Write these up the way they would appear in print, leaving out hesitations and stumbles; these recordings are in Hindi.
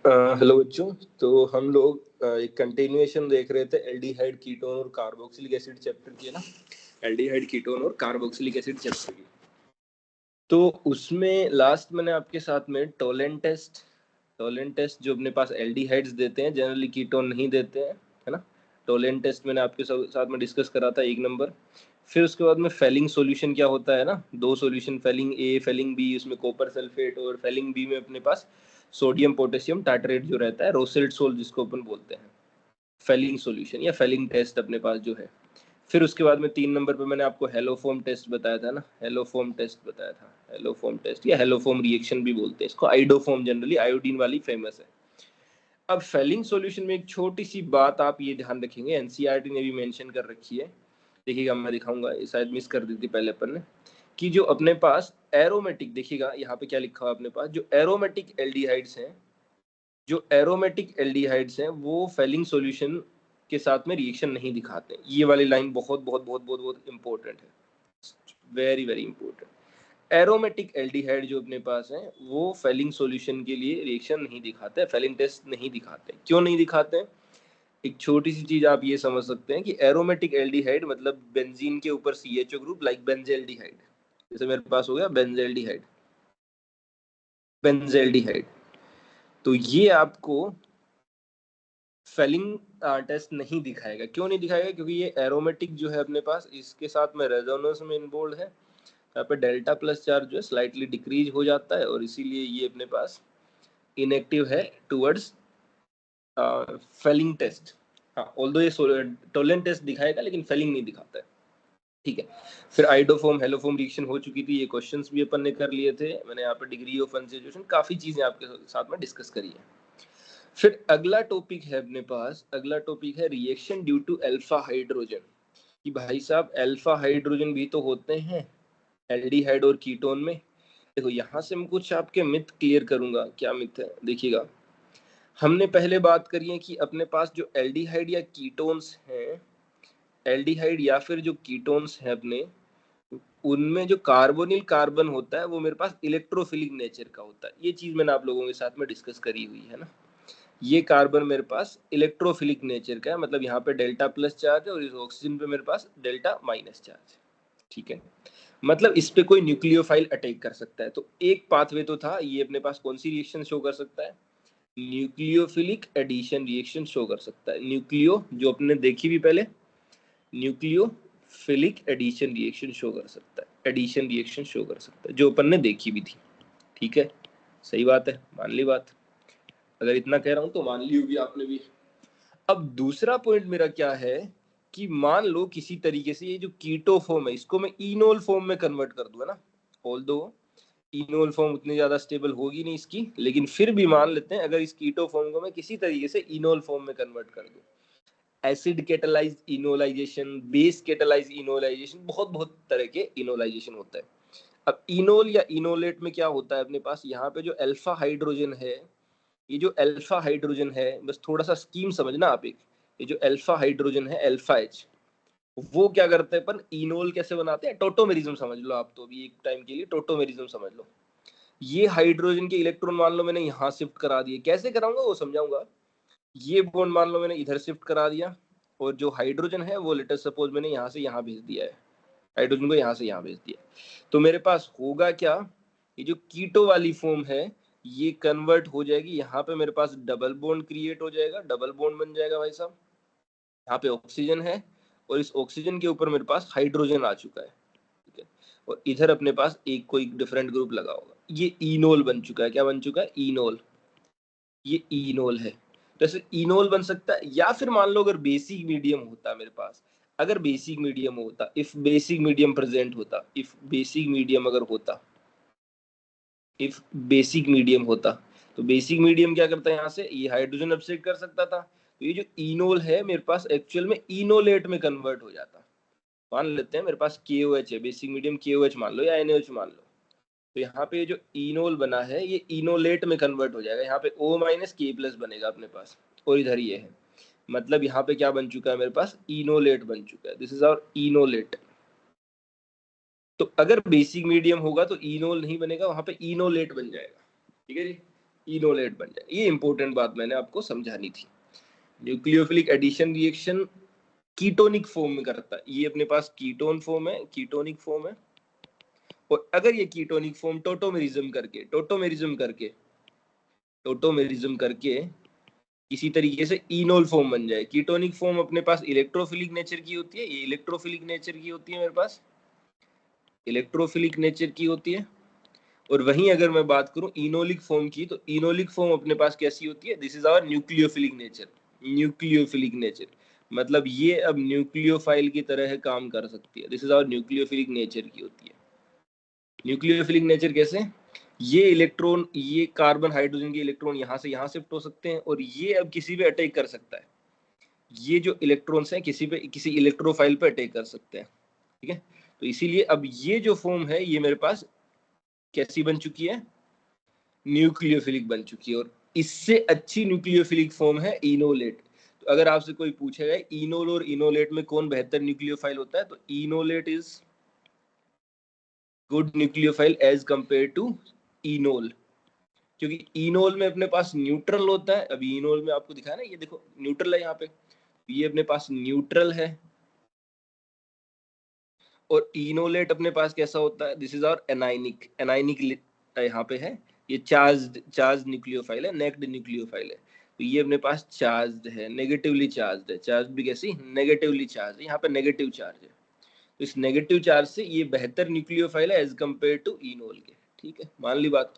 हेलो बच्चों। तो हम लोग एक कंटिन्यूएशन देख रहे थे एल्डिहाइड कीटोन और कार्बोक्सिलिक एसिड चैप्टर की, है ना। एल्डिहाइड कीटोन और कार्बोक्सिलिक एसिड चैप्टर की। तो उसमें लास्ट मैंने आपके साथ में टोलेंट टेस्ट जो अपने पास एल्डिहाइड्स देते हैं, जनरली कीटोन नहीं देते हैं, है ना। टोलेंट टेस्ट मैंने आपके साथ में डिस्कस करा था 1 नंबर। फिर उसके बाद में फेलिंग सॉल्यूशन क्या होता है ना, 2 solution, Fehling A Fehling B, उसमें कॉपर सल्फेट, और फेलिंग बी में अपने पास सोडियम पोटेशियम टार्टरेट जो रहता है, रोसेट सोल जिसको अपन बोलते हैं। फेलिंग सॉल्यूशन या फेलिंग टेस्ट अपने पास जो है। फिर उसके बाद में 3 नंबर पे मैंने आपको हेलोफोम टेस्ट बताया था ना, हेलोफोम टेस्ट बताया था, हेलोफोम टेस्ट या हेलोफोम रिएक्शन भी बोलते हैं इसको, आइडोफोम जनरली आयोडीन वाली फेमस है। अब फेलिंग सॉल्यूशन में एक छोटी सी बात आप ये ध्यान रखेंगे, एनसीईआरटी ने भी मेंशन कर रखी है, देखिएगा मैं दिखाऊंगा, ये शायद मिस कर दी थी पहले अपन ने, कि जो अपने पास एरोमेटिक, देखिएगा यहाँ पे क्या लिखा हुआ अपने पास, जो एरोमेटिक एल्डिहाइड्स हैं, जो एरोमेटिक एल्डिहाइड्स हैं वो फेलिंग सॉल्यूशन के साथ में रिएक्शन नहीं दिखाते। ये वाली लाइन बहुत बहुत बहुत बहुत बहुत इंपॉर्टेंट है, very very important. Aromatic aldehyde जो अपने पास है वो फेलिंग सॉल्यूशन के लिए रिएक्शन नहीं दिखाते, फेलिंग टेस्ट नहीं दिखाते। क्यों नहीं दिखाते? एक छोटी सी चीज आप ये समझ सकते हैं कि एरोमेटिक एल्डिहाइड मतलब बेंजीन के ऊपर CHO ग्रुप, लाइक बेंजेल्डिहाइड, जैसे मेरे पास हो गया बेंजेल्डिहाइड, बेंजेल्डिहाइड। तो ये आपको फेलिंग टेस्ट नहीं दिखाएगा। क्यों नहीं दिखाएगा? क्योंकि ये एरोमेटिक जो है अपने पास, इसके साथ में रेजोनेंस में इन्वॉल्व है, यहाँ पे डेल्टा प्लस चार्ज जो है स्लाइटली डिक्रीज हो जाता है, और इसीलिए ये अपने पास इनएक्टिव है टुवर्ड्स फेलिंग टेस्ट। हाँ, ऑल्दो ये टोलेंट टेस्ट दिखाएगा लेकिन फेलिंग नहीं दिखाता है, ठीक है। फिर आइडोफोम हेलोफोम रिएक्शन हो चुकी थी, ये क्वेश्चंस भी अपन ने कर लिए थे, मैंने यहाँ पे डिग्री ऑफ अनसैचुरेशन काफी चीजें आपके साथ में डिस्कस करी है। फिर अगला टॉपिक है अपने पास, अगला टॉपिक है reaction due to alpha hydrogen. कि भाई साहब अल्फा हाइड्रोजन भी तो होते हैं एल्डिहाइड और कीटोन में। देखो यहाँ से मैं कुछ आपके मिथ क्लियर करूंगा, क्या मिथ है देखिएगा। हमने पहले बात करी है कि अपने पास जो एल्डिहाइड या कीटोन्स हैं, एल्डिहाइड या फिर जो कीटोन्स हैं अपने, उनमें जो कार्बोनिल कार्बन होता है वो मेरे पास इलेक्ट्रोफिलिक नेचर का होता है। ये चीज मैंने आप लोगों के साथ में डिस्कस करी हुई है ना। ये कार्बन मेरे पास इलेक्ट्रोफिलिक नेचर का है, मतलब यहाँ पे डेल्टा प्लस चार्ज है और इस ऑक्सीजन पे मेरे पास डेल्टा माइनस चार्ज है, ठीक है। मतलब इस पे कोई न्यूक्लियोफाइल अटैक कर सकता है। तो एक पाथवे तो था, ये अपने पास कौन सी रिएक्शन शो कर सकता है? न्यूक्लियोफिलिक एडिशन रिएक्शन शो कर सकता है। न्यूक्लियो जो अपने देखी भी पहले, न्यूक्लियोफिलिक एडिशन रिएक्शन शो कर सकता है, एडिशन रिएक्शन शो कर सकता है, जो अपन ने देखी भी थी, ठीक है। सही बात है, मान ली बात, अगर इतना कह रहा हूं तो मान ली होगी आपने भी। अब दूसरा पॉइंट मेरा क्या है कि मान लो किसी तरीके से ये जो कीटो फॉर्म है इसको मैं इनोल फॉर्म में कन्वर्ट कर दूं, है ना। ऑल्दो इनोल फॉर्म उतनी ज्यादा स्टेबल होगी नहीं इसकी, लेकिन फिर भी मान लेते हैं अगर इस कीटो फॉर्म को मैं किसी तरीके से इनोल फॉर्म में कन्वर्ट कर दूं, acid catalyse enolisation, base catalyse enolisation, बहुत बहुत तरह के इनोलाइजेशन होता है। अब इनोल या इनोलेट में क्या होता है अपने पास, यहाँ पे जो अल्फा हाइड्रोजन है, ये जो अल्फा हाइड्रोजन है, बस थोड़ा सा स्कीम समझना आप एक, ये जो अल्फा हाइड्रोजन है अल्फा एच, वो क्या करते हैं अपन इनोल कैसे बनाते हैं, टोटोमेरिज्म समझ लो आप, तो अभी एक टाइम के लिए टोटोमेरिज्म समझ लो। ये हाइड्रोजन के इलेक्ट्रॉन मान लो मैंने यहाँ शिफ्ट करा दिए, कैसे कराऊंगा वो समझाऊंगा। ये बॉन्ड मान लो मैंने इधर शिफ्ट करा दिया, और जो हाइड्रोजन है वो लेटर सपोज मैंने यहाँ से यहाँ भेज दिया है, हाइड्रोजन को यहाँ से यहाँ भेज दिया, तो मेरे पास होगा क्या, ये जो कीटो वाली फॉर्म है ये कन्वर्ट हो जाएगी, यहाँ पे मेरे पास डबल बॉन्ड क्रिएट हो जाएगा, डबल बॉन्ड बन जाएगा भाई साहब, यहाँ पे ऑक्सीजन है और इस ऑक्सीजन के ऊपर मेरे पास हाइड्रोजन आ चुका है, ठीक है। और इधर अपने पास एक कोई डिफरेंट ग्रुप लगा होगा, ये इनोल बन चुका है। क्या बन चुका है? इनोल। ये इनोल है, तो ऐसे इनोल बन सकता है। या फिर मान लो अगर बेसिक मीडियम होता मेरे पास, अगर बेसिक मीडियम होता, इफ बेसिक मीडियम प्रेजेंट होता, इफ बेसिक मीडियम अगर होता, इफ बेसिक मीडियम होता, तो बेसिक मीडियम क्या करता है, यहाँ से ये हाइड्रोजन अपसेट कर सकता था, तो ये जो इनोल है मेरे पास एक्चुअल में इनोलेट में कन्वर्ट हो जाता। मान लेते हैं मेरे पास KOH है, बेसिक मीडियम KOH मान लो या NaOH मान लो, तो यहाँ पे जो इनोल बना है ये इनोलेट में कन्वर्ट हो जाएगा, यहाँ पे O-K+ बनेगा अपने पास, और इधर ये है, मतलब यहाँ पे क्या बन चुका है मेरे पास, इनोलेट बन चुका है, दिस इज आवर इनोलेट। तो अगर बेसिक मीडियम होगा तो इनोल नहीं बनेगा, वहां पे इनोलेट बन जाएगा, ठीक है जी। इनोलेट बन जाए। ये इंपॉर्टेंट बात मैंने आपको समझानी थी। Nucleophilic addition reaction ketonic form में करता है। ये अपने पास कीटोन फॉर्म है, कीटोनिक फॉर्म है। और अगर ये कीटोनिक फॉर्म टोटोमेरिज्म करके किसी तरीके से इनोल फॉर्म बन जाए। कीटोनिक फॉर्म अपने पास इलेक्ट्रोफिलिक नेचर की होती है, ये इलेक्ट्रोफिलिक नेचर की होती है, मेरे पास इलेक्ट्रोफिलिक नेचर की होती है। और वहीं अगर मैं बात करूं इनोलिक फॉर्म की, तो इनोलिक फॉर्म अपने पास कैसी होती है? This is our nucleophilic nature. Nucleophilic nature मतलब ये अब न्यूक्लियोफाइल की तरह काम कर सकती है। This is our nucleophilic nature की होती है। न्यूक्लियोफिलिक नेचर कैसे? ये इलेक्ट्रॉन, ये कार्बन हाइड्रोजन के इलेक्ट्रॉन यहाँ से यहाँ शिफ्ट हो सकते हैं और ये अब किसी पे अटैक कर सकता है। ये जो इलेक्ट्रॉन्स हैं किसी इलेक्ट्रोफाइल पे अटैक कर सकते हैं, ठीक है। तो इसीलिए अब ये जो फॉर्म है ये मेरे पास कैसी बन चुकी है? न्यूक्लियोफिलिक बन चुकी है। और इससे अच्छी न्यूक्लियोफिलिक फॉर्म है इनोलेट। तो अगर आपसे कोई पूछेगा इनोल और इनोलेट में कौन बेहतर न्यूक्लियोफाइल होता है, तो enolate is good nucleophile as compare to enol. क्योंकि इनोल में अपने पास न्यूट्रल होता है। अभी इनोल में आपको दिखाया ना, ये देखो न्यूट्रल है यहाँ पे, ये अपने पास न्यूट्रल है। और इनोलेट अपने पास कैसा होता है? This is our anionic, anionic यहाँ पे है। ये चार्ज न्यूक्लियोफाइल है, नेक्ड न्यूक्लियोफाइल है। तो ये अपने पास चार्ज है, नेगेटिवली चार्ज है। चार्ज भी कैसी? नेगेटिवली चार्ज है, यहाँ पे नेगेटिव चार्ज है। तो इस नेगेटिव चार्ज से ये बेहतर न्यूक्लियोफाइल है एज कंपेयर टू इनोल के, ठीक है, मान ली बात।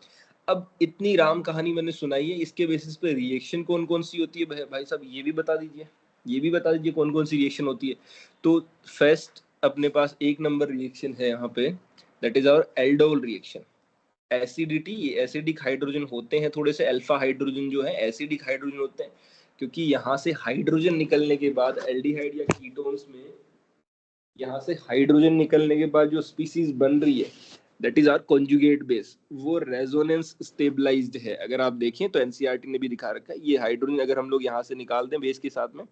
अब इतनी राम कहानी मैंने सुनाई है, इसके बेसिस पे रिएक्शन कौन कौन सी होती है भाई साहब, ये भी बता दीजिए। ये भी बता दीजिए कौन कौन सी रिएक्शन होती है। तो फर्स्ट अपने पास एक नंबर रिएक्शन है यहाँ पे, that is our aldol reaction. Acidity, ये एसिडिक हाइड्रोजन होते हैं थोड़े से, अल्फा हाइड्रोजन जो है एसिडिक हाइड्रोजन होते हैं। क्योंकि यहाँ से हाइड्रोजन निकलने के बाद एल्डिहाइड या कीटोन्स में यहाँ से हाइड्रोजन निकलने के बाद जो स्पीसीज बन रही है that is our conjugate base, वो रेजोनेंस स्टेबलाइज्ड है। अगर आप देखें तो एनसीईआरटी ने भी दिखा रखा है, ये हाइड्रोजन अगर हम लोग यहाँ से निकाल दें बेस के साथ में,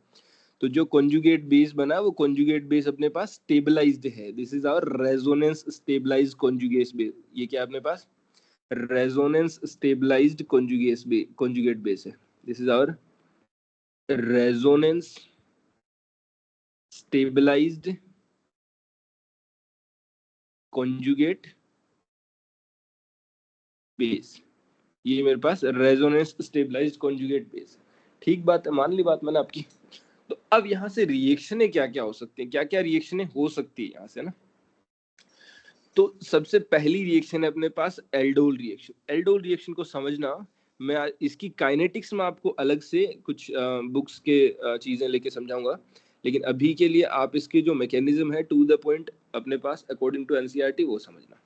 तो जो कॉन्जुगेट बेस बना वो कॉन्जुगेट बेस अपने पास स्टेबलाइज्ड है। This is our resonance stabilised conjugate base. ये क्या अपने पास? रेजोनेंस स्टेबलाइज्ड कॉन्जुगेट बेस है। This is our resonance stabilised conjugate base. ये मेरे पास रेजोनेंस स्टेबलाइज्ड कॉन्जुगेट बेस। ठीक बात है, मान ली बात मैंने आपकी। तो अब यहाँ से रिएक्शनें क्या क्या हो सकती हैं, क्या क्या रिएक्शनें हो सकती है यहाँ से ना। तो सबसे पहली रिएक्शन है अपने पास एल्डोल रिएक्शन। एल्डोल रिएक्शन को समझना, मैं इसकी काइनेटिक्स में आपको अलग से कुछ बुक्स के चीजें लेके समझाऊंगा। लेकिन अभी के लिए आप इसके जो मैकेनिज्म है टू द पॉइंट अपने पास अकॉर्डिंग टू एनसीईआरटी वो समझना।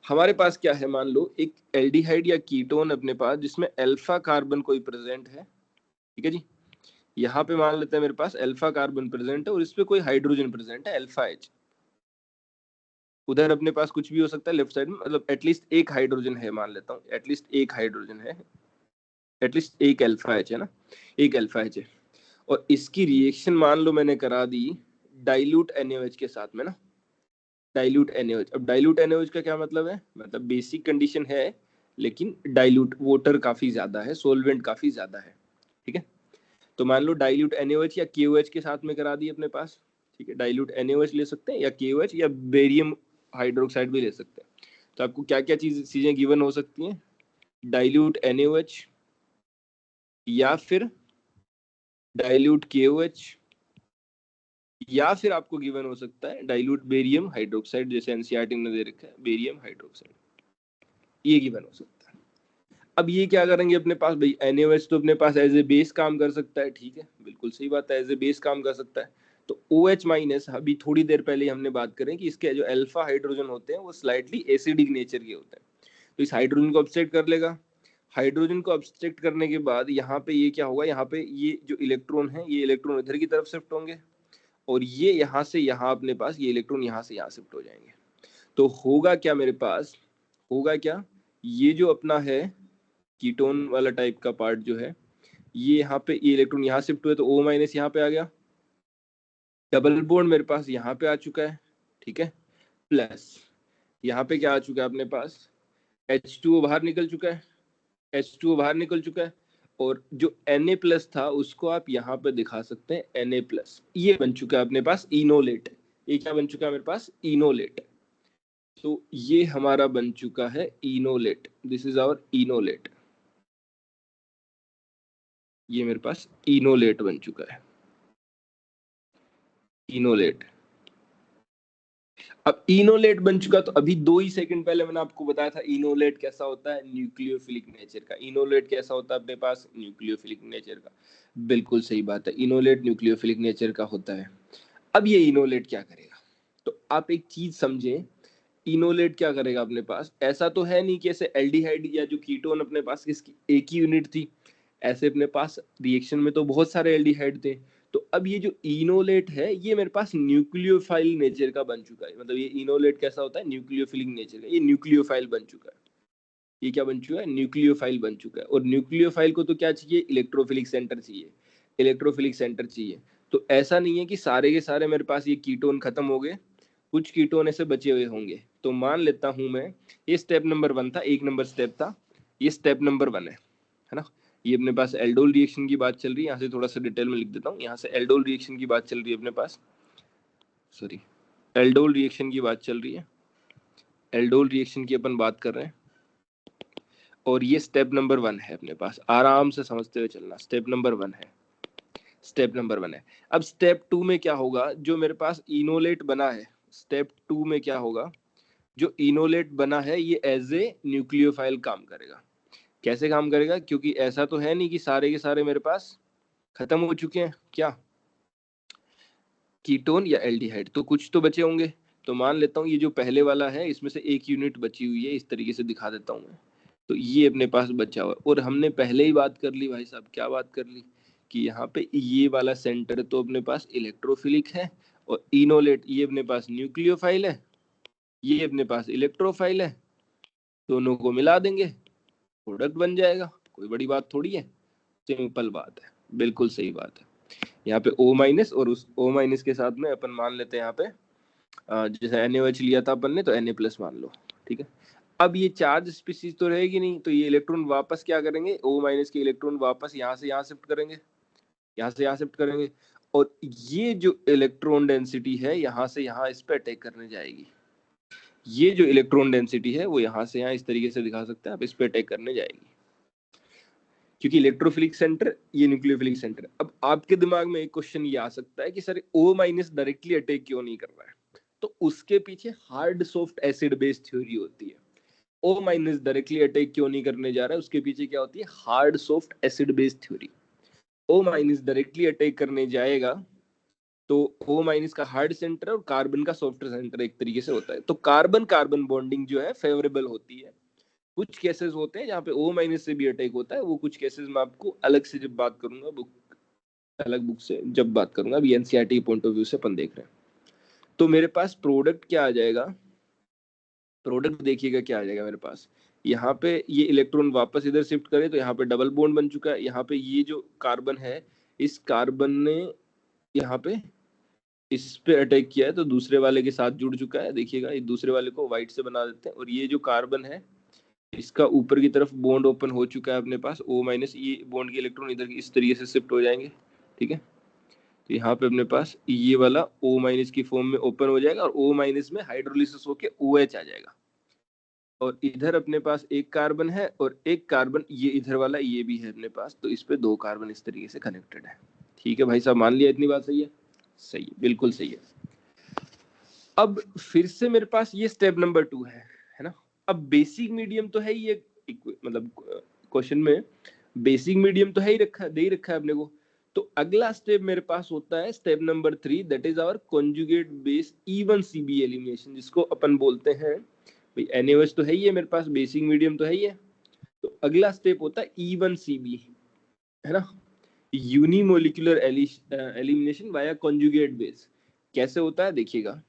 हमारे पास क्या है, मान लो एक एल्डिहाइड या कीटोन अपने पास जिसमें अल्फा कार्बन कोई प्रेजेंट है, ठीक है जी। यहाँ पे मान लेते हैं मेरे पास अल्फा कार्बन प्रेजेंट है और इस पे कोई हाइड्रोजन प्रेजेंट है, अल्फा एच। उधर अपने पास कुछ भी हो सकता है लेफ्ट साइड में, मतलब एटलीस्ट एक हाइड्रोजन है, मान लेता हूँ एटलीस्ट एक हाइड्रोजन है, एटलीस्ट एक अल्फा एच है ना, एक अल्फा एच है। और इसकी रिएक्शन मान लो मैंने करा दी डाइल्यूट NaOH के साथ में ना, डाइल्यूट NaOH। अब डाइल्यूट NaOH का क्या मतलब है? मतलब बेसिक कंडीशन है लेकिन डाइल्यूट वाटर काफी ज्यादा है, सोलवेंट काफी ज्यादा है, ठीक है। तो मान लो डाइल्यूट NaOH या KOH के साथ में करा दी अपने पास, ठीक है। डाइल्यूट NaOH ले सकते हैं या KOH या बेरियम हाइड्रोक्साइड भी ले सकते हैं। तो आपको क्या क्या चीजें गिवन हो सकती हैं? डाइल्यूट NaOH या फिर डाइल्यूट KOH, या फिर आपको गिवन हो सकता है डाइल्यूट बेरियम हाइड्रोक्साइड, जैसे एनसीईआरटी ने दे रखा है बेरियम हाइड्रोक्साइड, ये गिवन हो सकता है। अब ये क्या करेंगे अपने पास भाई, NaOH तो अपने पास एज ए बेस काम कर सकता है, ठीक है, बिल्कुल सही बात है, एज ए बेस काम कर सकता है। तो OH माइनस, अभी थोड़ी देर पहले हमने बात करें कि इसके जो अल्फा हाइड्रोजन होते हैं वो स्लाइटली एसिडिक नेचर के होते हैं। तो इस हाइड्रोजन को ऑब्स्ट्रैक्ट कर लेगा। हाइड्रोजन को ऑब्स्ट्रैक्ट करने के बाद यहाँ पे ये क्या होगा, यहाँ पे ये जो इलेक्ट्रॉन है ये इलेक्ट्रॉन इधर की तरफ शिफ्ट होंगे और ये यहाँ से यहाँ अपने पास ये इलेक्ट्रॉन यहाँ से यहाँ शिफ्ट हो जाएंगे। तो होगा क्या मेरे पास, होगा क्या, ये जो अपना है कीटोन वाला टाइप का पार्ट जो है, ये यहाँ पे ये इलेक्ट्रॉन यहाँ शिफ्ट हुए तो O माइनस यहाँ पे आ गया, डबल बॉन्ड मेरे पास यहाँ पे आ चुका है, ठीक है, प्लस यहाँ पे क्या आ चुका है अपने पास, H2O बाहर निकल चुका है, H2O बाहर निकल चुका है, और जो Na+ था उसको आप यहाँ पे दिखा सकते हैं Na+, ये बन चुका है अपने पास इनोलेट। ये क्या बन चुका है मेरे पास? इनोलेट। तो ये हमारा बन चुका है enolate, this is our enolate. ये मेरे पास इनोलेट बन चुका है, इनोलेट। अब इनोलेट बन चुका, तो अभी 2 ही सेकंड पहले मैंने आपको बताया था इनोलेट कैसा होता है, न्यूक्लियोफिलिक नेचर का। इनोलेट कैसा होता है अपने पास? न्यूक्लियोफिलिक नेचर का। बिल्कुल सही बात है, इनोलेट न्यूक्लियोफिलिक नेचर का होता है। अब ये इनोलेट क्या करेगा? तो आप एक चीज समझें, इनोलेट क्या करेगा अपने पास? ऐसा तो है नहीं कि ऐसे एल्डिहाइड या जो कीटोन अपने पास इसकी एक ही यूनिट थी, ऐसे अपने पास रिएक्शन में तो बहुत सारे एल्डिहाइड थे। तो अब ये जो इनोलेट है ये मेरे पास न्यूक्लियोफाइल नेचर का बन चुका है। मतलब ये इनोलेट कैसा होता है? न्यूक्लियोफिलिक नेचर का। ये न्यूक्लियोफाइल बन चुका है। ये क्या बन चुका है? न्यूक्लियोफाइल बन चुका है। और न्यूक्लियोफाइल को तो क्या चाहिए? इलेक्ट्रोफिलिक सेंटर चाहिए, इलेक्ट्रोफिलिक सेंटर चाहिए। तो ऐसा नहीं है कि सारे के सारे मेरे पास ये कीटोन खत्म हो गए, कुछ कीटोन ऐसे बचे हुए होंगे। तो मान लेता हूं मैं, ये स्टेप नंबर 1 था, 1 नंबर स्टेप था, ये स्टेप नंबर 1 है ना। ये अपने पास एल्डोल रिएक्शन की बात चल रही है। यहाँ से थोड़ा सा डिटेल में लिख देता हूँ। यहाँ से एल्डोल रिएक्शन की बात चल रही है अपने पास, सॉरी, एल्डोल रिएक्शन की बात चल रही है, एल्डोल रिएक्शन की अपन बात कर रहे हैं। और ये स्टेप नंबर 1 है अपने पास, आराम से समझते हुए चलना। स्टेप नंबर 1 है, स्टेप नंबर 1 है। अब स्टेप 2 में क्या होगा? जो मेरे पास इनोलेट बना है, स्टेप 2 में क्या होगा? जो इनोलेट बना है ये एज ए न्यूक्लियोफाइल काम करेगा। कैसे काम करेगा? क्योंकि ऐसा तो है नहीं कि सारे के सारे मेरे पास खत्म हो चुके हैं, क्या कीटोन या एल्डिहाइड, तो कुछ तो बचे होंगे। तो मान लेता हूँ ये जो पहले वाला है इसमें से एक यूनिट बची हुई है, इस तरीके से दिखा देता हूँ मैं। तो ये अपने पास बचा हुआ है, और हमने पहले ही बात कर ली भाई साहब, क्या बात कर ली? कि यहाँ पे ये वाला सेंटर तो अपने पास इलेक्ट्रोफिलिक है, और इनोलेट ये अपने पास न्यूक्लियोफाइल है, ये अपने पास इलेक्ट्रोफाइल है। दोनों को मिला देंगे, प्रोडक्ट बन जाएगा। कोई बड़ी बात थोड़ी है, सिंपल बात है, बिल्कुल सही बात है। यहाँ पे O- और उस O- के साथ में अपन मान लेते हैं यहाँ पे जैसे NaOH लिया था अपन ने, तो Na+ मान लो, ठीक है। अब ये चार्ज स्पीशीज तो रहेगी नहीं, तो ये इलेक्ट्रॉन वापस क्या करेंगे? O- के इलेक्ट्रॉन वापस यहाँ से यहाँ शिफ्ट करेंगे, यहाँ से यहाँ शिफ्ट करेंगे, और ये जो इलेक्ट्रॉन डेंसिटी है यहाँ से यहाँ इस पे अटैक करने जाएगी। ये जो इलेक्ट्रॉन डेंसिटी है वो यहाँ से यहाँ इस तरीके से दिखा सकते हैं आप, इस पे अटैक करने जाएगी, क्योंकि इलेक्ट्रोफिलिक सेंटर, ये न्यूक्लियोफिलिक सेंटर। अब आपके दिमाग में एक क्वेश्चन ये आ सकता है कि सर O- डायरेक्टली अटैक क्यों नहीं कर रहा है? तो उसके पीछे hard soft acid based theory होती है। O- डायरेक्टली अटैक क्यों नहीं करने जा रहा है, उसके पीछे क्या होती है? Hard soft acid based theory. O- directly attack करने जाएगा तो O- का हार्ड सेंटर और कार्बन का सॉफ्ट सेंटर एक तरीके से होता है, तो कार्बन कार्बन बॉन्डिंग जो है फेवरेबल होती है। कुछ केसेस होते हैं जहाँ पे O- से भी अटैक होता है, वो कुछ केसेस मैं आपको अलग से जब बात करूंगा, बुक अलग बुक से जब बात करूंगा, अभी एनसीईआरटी पॉइंट ऑफ व्यू से अपन देख रहे हैं। तो मेरे पास प्रोडक्ट क्या आ जाएगा? प्रोडक्ट देखिएगा क्या आ जाएगा मेरे पास। यहाँ पे ये इलेक्ट्रॉन वापस इधर शिफ्ट करे तो यहाँ पे डबल बॉन्ड बन चुका है। यहाँ पे ये जो कार्बन है, इस कार्बन ने यहाँ पे इस पे अटैक किया है, तो दूसरे वाले के साथ जुड़ चुका है। देखिएगा, ये दूसरे वाले को व्हाइट से बना देते हैं, और ये जो कार्बन है इसका ऊपर की तरफ बॉन्ड ओपन हो चुका है अपने पास O-, ये बॉन्ड के इलेक्ट्रॉन इधर इस तरीके से शिफ्ट हो जाएंगे, ठीक है। तो यहाँ पे अपने पास ये वाला O- की फॉर्म में ओपन हो जाएगा, और O- में हाइड्रोलिसिस होके OH आ जाएगा। और इधर अपने पास एक कार्बन है, और एक कार्बन ये इधर वाला ये भी है अपने पास, तो इस पे 2 कार्बन इस तरीके से कनेक्टेड है। ठीक है भाई साहब, मान लिया इतनी बात सही है? सही है, बिल्कुल सही है। अब फिर से मेरे पास ये स्टेप नंबर 2 है ना। अब बेसिक मीडियम तो है ही, ये मतलब क्वेश्चन में बेसिक मीडियम तो है ही, रखा दे ही रखा है अपने को। तो अगला स्टेप मेरे पास होता है step number 3, that is our conjugate base E one CB elimination, जिसको अपन बोलते हैं भाई NaOH तो है ही है मेरे पास, बेसिक मीडियम तो है ही है। तो अगला स्टेप होता है इवन CB, है ना, unimolecular elimination via conjugate base. कैसे होता है देखिएगा।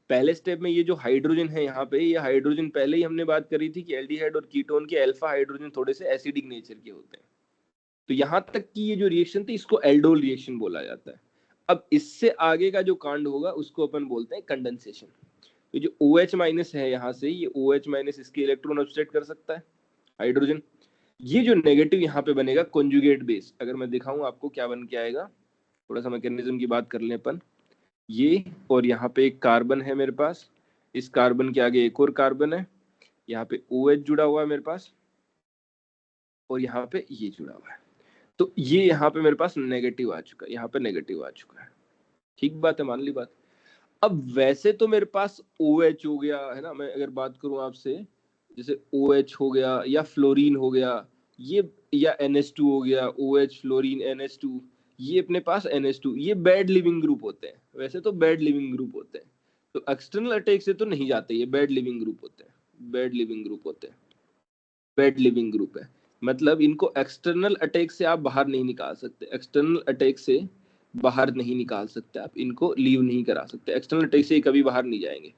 पहले स्टेप में ये जो हाइड्रोजन है यहाँ पे, ये हाइड्रोजन पहले ही हमने बात करी थी कि एल्डिहाइड और कीटोन के अल्फा हाइड्रोजन थोड़े से एसिडिक नेचर के होते हैं। तो यहाँ तक की ये जो रिएक्शन थी इसको एल्डोल रिएक्शन बोला जाता है। अब इससे आगे का जो कांड होगा उसको अपन बोलते हैं कंडेंसेशन। तो जो OH- है यहाँ से, ये OH- इसके इलेक्ट्रॉन ऑब्स्ट्रैक्ट कर सकता है हाइड्रोजन, ये जो नेगेटिव यहाँ पे बनेगा कॉन्जुगेट बेस, अगर मैं दिखाऊं आपको क्या बन के आएगा, थोड़ा सा मैकेनिज्म की बात कर लें अपन। ये और यहाँ पे एक कार्बन है मेरे पास, इस कार्बन के आगे एक और कार्बन है, यहाँ पे OH जुड़ा हुआ है मेरे पास, और यहाँ पे ये जुड़ा हुआ है। तो ये यहाँ पे मेरे पास नेगेटिव आ चुका है, यहाँ पे नेगेटिव आ चुका है। ठीक बात है, मान ली बात। अब वैसे तो मेरे पास OH हो गया है ना, मैं अगर बात करूं आपसे, जैसे OH हो गया या फ्लोरीन हो गया, ये या NH2 हो गया, OH फ्लोरीन NH2, ये अपने पास NH2, ये बैड लिविंग ग्रुप होते हैं, वैसे तो बैड लिविंग ग्रुप होते हैं, तो एक्सटर्नल अटैक से तो नहीं जाते, ये बैड लिविंग ग्रुप होते हैं, बैड लिविंग ग्रुप होते हैं, बैड लिविंग ग्रुप है। मतलब इनको एक्सटर्नल अटैक से आप बाहर नहीं निकाल सकते, एक्सटर्नल अटैक से बाहर नहीं निकाल सकते आप, इनको लीव नहीं करा सकते, एक्सटर्नल अटैक से कभी बाहर नहीं जाएंगे।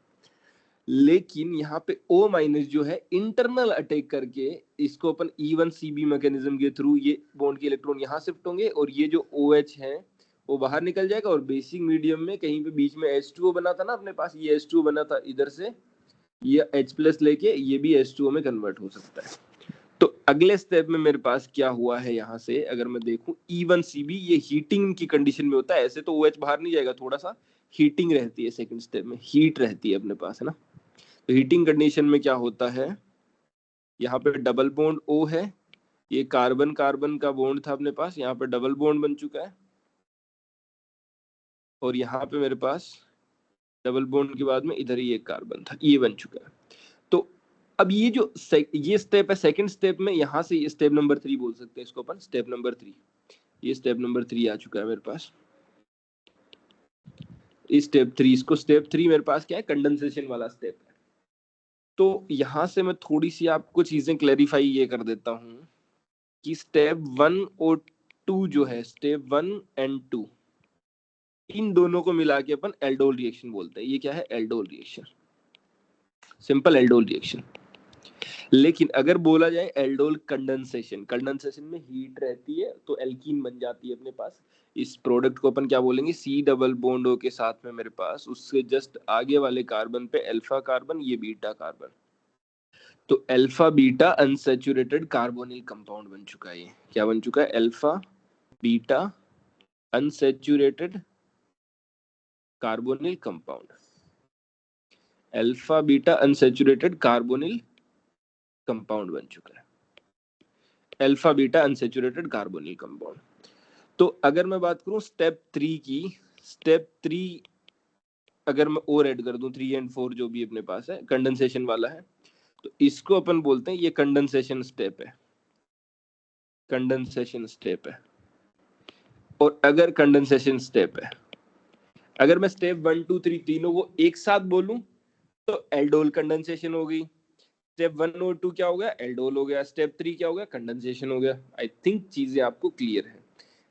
लेकिन यहाँ पे O- जो है इंटरनल अटैक करके इसको अपन E1CB मैकेनिज्म के थ्रू ये बॉन्ड के इलेक्ट्रॉन यहाँ शिफ्ट होंगे और ये जो OH है वो बाहर निकल जाएगा, और बेसिक मीडियम में कहीं पे बीच में H2O बना था ना अपने पास, ये H2O बना था, इधर से ये H+ लेके ये भी H2O में कन्वर्ट हो सकता है। तो अगले स्टेप में मेरे पास क्या हुआ है, यहाँ से अगर मैं देखूं E1CB, ये हीटिंग की कंडीशन में होता है, ऐसे तो OH बाहर नहीं जाएगा, थोड़ा सा हीटिंग रहती है, सेकंड स्टेप में हीट रहती है अपने पास, है ना। तो हीटिंग कंडीशन में क्या होता है, यहाँ पे डबल बॉन्ड O है, ये कार्बन कार्बन का बॉन्ड था अपने पास, यहाँ पे डबल बॉन्ड बन चुका है, और यहाँ पे मेरे पास डबल बॉन्ड के बाद में इधर ही एक कार्बन था, ये बन चुका है। तो अब ये जो ये स्टेप है, सेकंड स्टेप में यहाँ से स्टेप नंबर 3 बोल सकते हैं इसको अपन, स्टेप नंबर 3, ये स्टेप नंबर 3 आ चुका है मेरे पास। इस स्टेप 3, इसको स्टेप 3 मेरे पास क्या है, कंडेंसेशन वाला स्टेप है। तो यहां से मैं थोड़ी सी आपको चीजें क्लैरिफाई ये कर देता हूं कि स्टेप 1 और 2 जो है, स्टेप 1 एंड 2, इन दोनों को मिला के अपन एल्डोल रिएक्शन बोलते हैं। ये क्या है, aldol reaction, simple aldol reaction. लेकिन अगर बोला जाए एल्डोल कंडेंसेशन, कंडेंसेशन में हीट रहती है तो एल्कीन बन जाती है अपने पास। इस प्रोडक्ट को अपन क्या बोलेंगे, C डबल बॉन्ड O के साथ में मेरे पास उससे जस्ट आगे वाले कार्बन पे अल्फा कार्बन, ये बीटा कार्बन, तो alpha beta unsaturated carbonyl compound बन चुका है। ये क्या बन चुका है, alpha beta unsaturated carbonyl compound, alpha beta unsaturated carbonyl compound बन चुका है, alpha beta unsaturated carbonyl compound. तो अगर मैं बात करूं स्टेप 3 की, स्टेप 3 अगर मैं और ऐड कर दूं 3 एंड 4 जो भी अपने पास है, कंडेंसेशन वाला है, तो इसको अपन बोलते हैं ये कंडेंसेशन स्टेप है, कंडेंसेशन स्टेप है। और अगर कंडेंसेशन स्टेप है, अगर मैं स्टेप 1 2 3 तीनों को एक साथ बोलूं तो एल्डोल कंडेंसेशन हो गई, स्टेप 1 और 2 क्या हो गया, एल्डोल हो गया, स्टेप 3 क्या हो गया, कंडेंसेशन हो गया। आई थिंक चीजें आपको क्लियर है।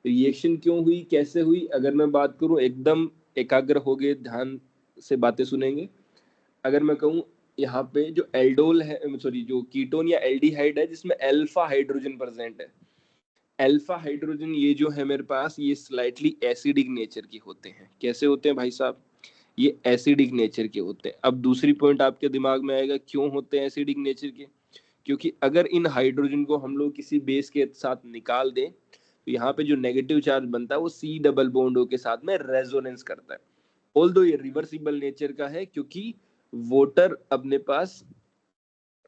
रिएक्शन क्यों हुई, कैसे हुई, अगर मैं बात करूं एकदम एकाग्र हो गए, ध्यान से बातें सुनेंगे। अगर मैं कहूं यहाँ पे जो एल्डोल है, सॉरी जो कीटोन या एल्डिहाइड है जिसमें अल्फा हाइड्रोजन प्रेजेंट है, अल्फा हाइड्रोजन ये जो है मेरे पास, ये स्लाइटली एसिडिक नेचर के होते हैं। कैसे होते हैं भाई साहब, ये एसिडिक नेचर के होते हैं। अब दूसरी पॉइंट आपके दिमाग में आएगा, क्यों होते हैं एसिडिक नेचर के, क्योंकि अगर इन हाइड्रोजन को हम लोग किसी बेस के साथ निकाल दें तो यहाँ पे जो नेगेटिव चार्ज बनता है वो C डबल बॉन्ड O के साथ में रेजोनेंस करता है। ऑल्दो ये रिवर्सिबल नेचर का है, क्योंकि वाटर अपने पास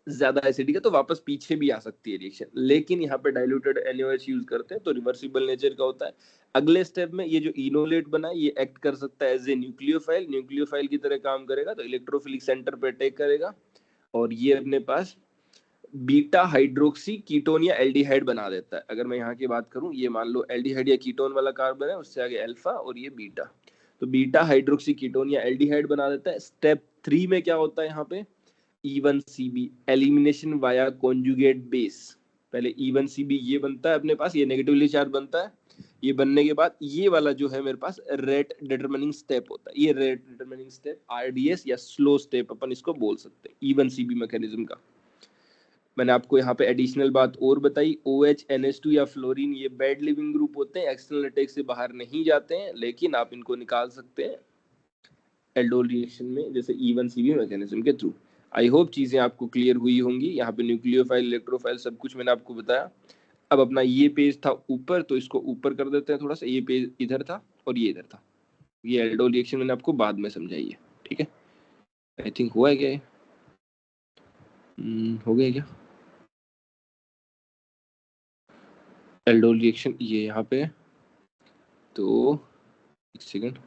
ज्यादा एसिडिक है तो वापस पीछे भी आ सकती है रिएक्शन, लेकिन यहाँ पे डाइल्यूटेड NaOH यूज करते हैं तो रिवर्सिबल नेचर का होता है। अगले स्टेप में ये जो इनोलेट बना है ये एक्ट कर सकता है एज ए न्यूक्लियोफाइल, न्यूक्लियोफाइल की तरह काम करेगा, तो इलेक्ट्रोफिलिक सेंटर पे अटैक करेगा और ये अपने पास बीटा हाइड्रोक्सी कीटोन या एल्डिहाइड बना देता है। अगर मैं यहाँ की बात करूं, ये मान लो एल्डिहाइड या कीटोन वाला कार्बन है, उससे आगे अल्फा और ये बीटा, तो बीटा हाइड्रोक्सी कीटोन या एल्डिहाइड बना देता है। स्टेप 3 में क्या होता है, यहाँ पे E1CB elimination via conjugate base. पहले E1CB ये बनता है अपने पास, ये नेगेटिवली चार्ज बनता है, ये बनने के बाद ये वाला जो है मेरे पास रेट डिटरमिनिंग स्टेप होता है। ये रेट डिटरमिनिंग स्टेप RDS या स्लो स्टेप अपन इसको बोल सकते हैं E1CB मैकेनिज्म का। मैंने आपको यहाँ पे एडिशनल बात और बताई, OH NH2 या फ्लोरीन ये बैड लिविंग ग्रुप होते हैं, एक्सटर्नल अटैक से बाहर नहीं जाते हैं, लेकिन आप इनको निकाल सकते हैं एल्डोल रिएक्शन में, जैसे E1CB मैकेनिज्म के थ्रू। आई होप चीजें आपको क्लियर हुई होंगी। यहाँ पे न्यूक्लियोफाइल, इलेक्ट्रोफाइल सब कुछ मैंने आपको बताया। अब अपना ये पेज था ऊपर, तो इसको ऊपर कर देते हैं थोड़ा सा। ये पेज इधर था और ये इधर था। ये एल्डोल रिएक्शन मैंने आपको बाद में समझाई है, ठीक है। आई थिंक हुआ है क्या? हो गया क्या? एल्डोल रिएक्शन ये यहाँ पे है, तो एक सेकंड,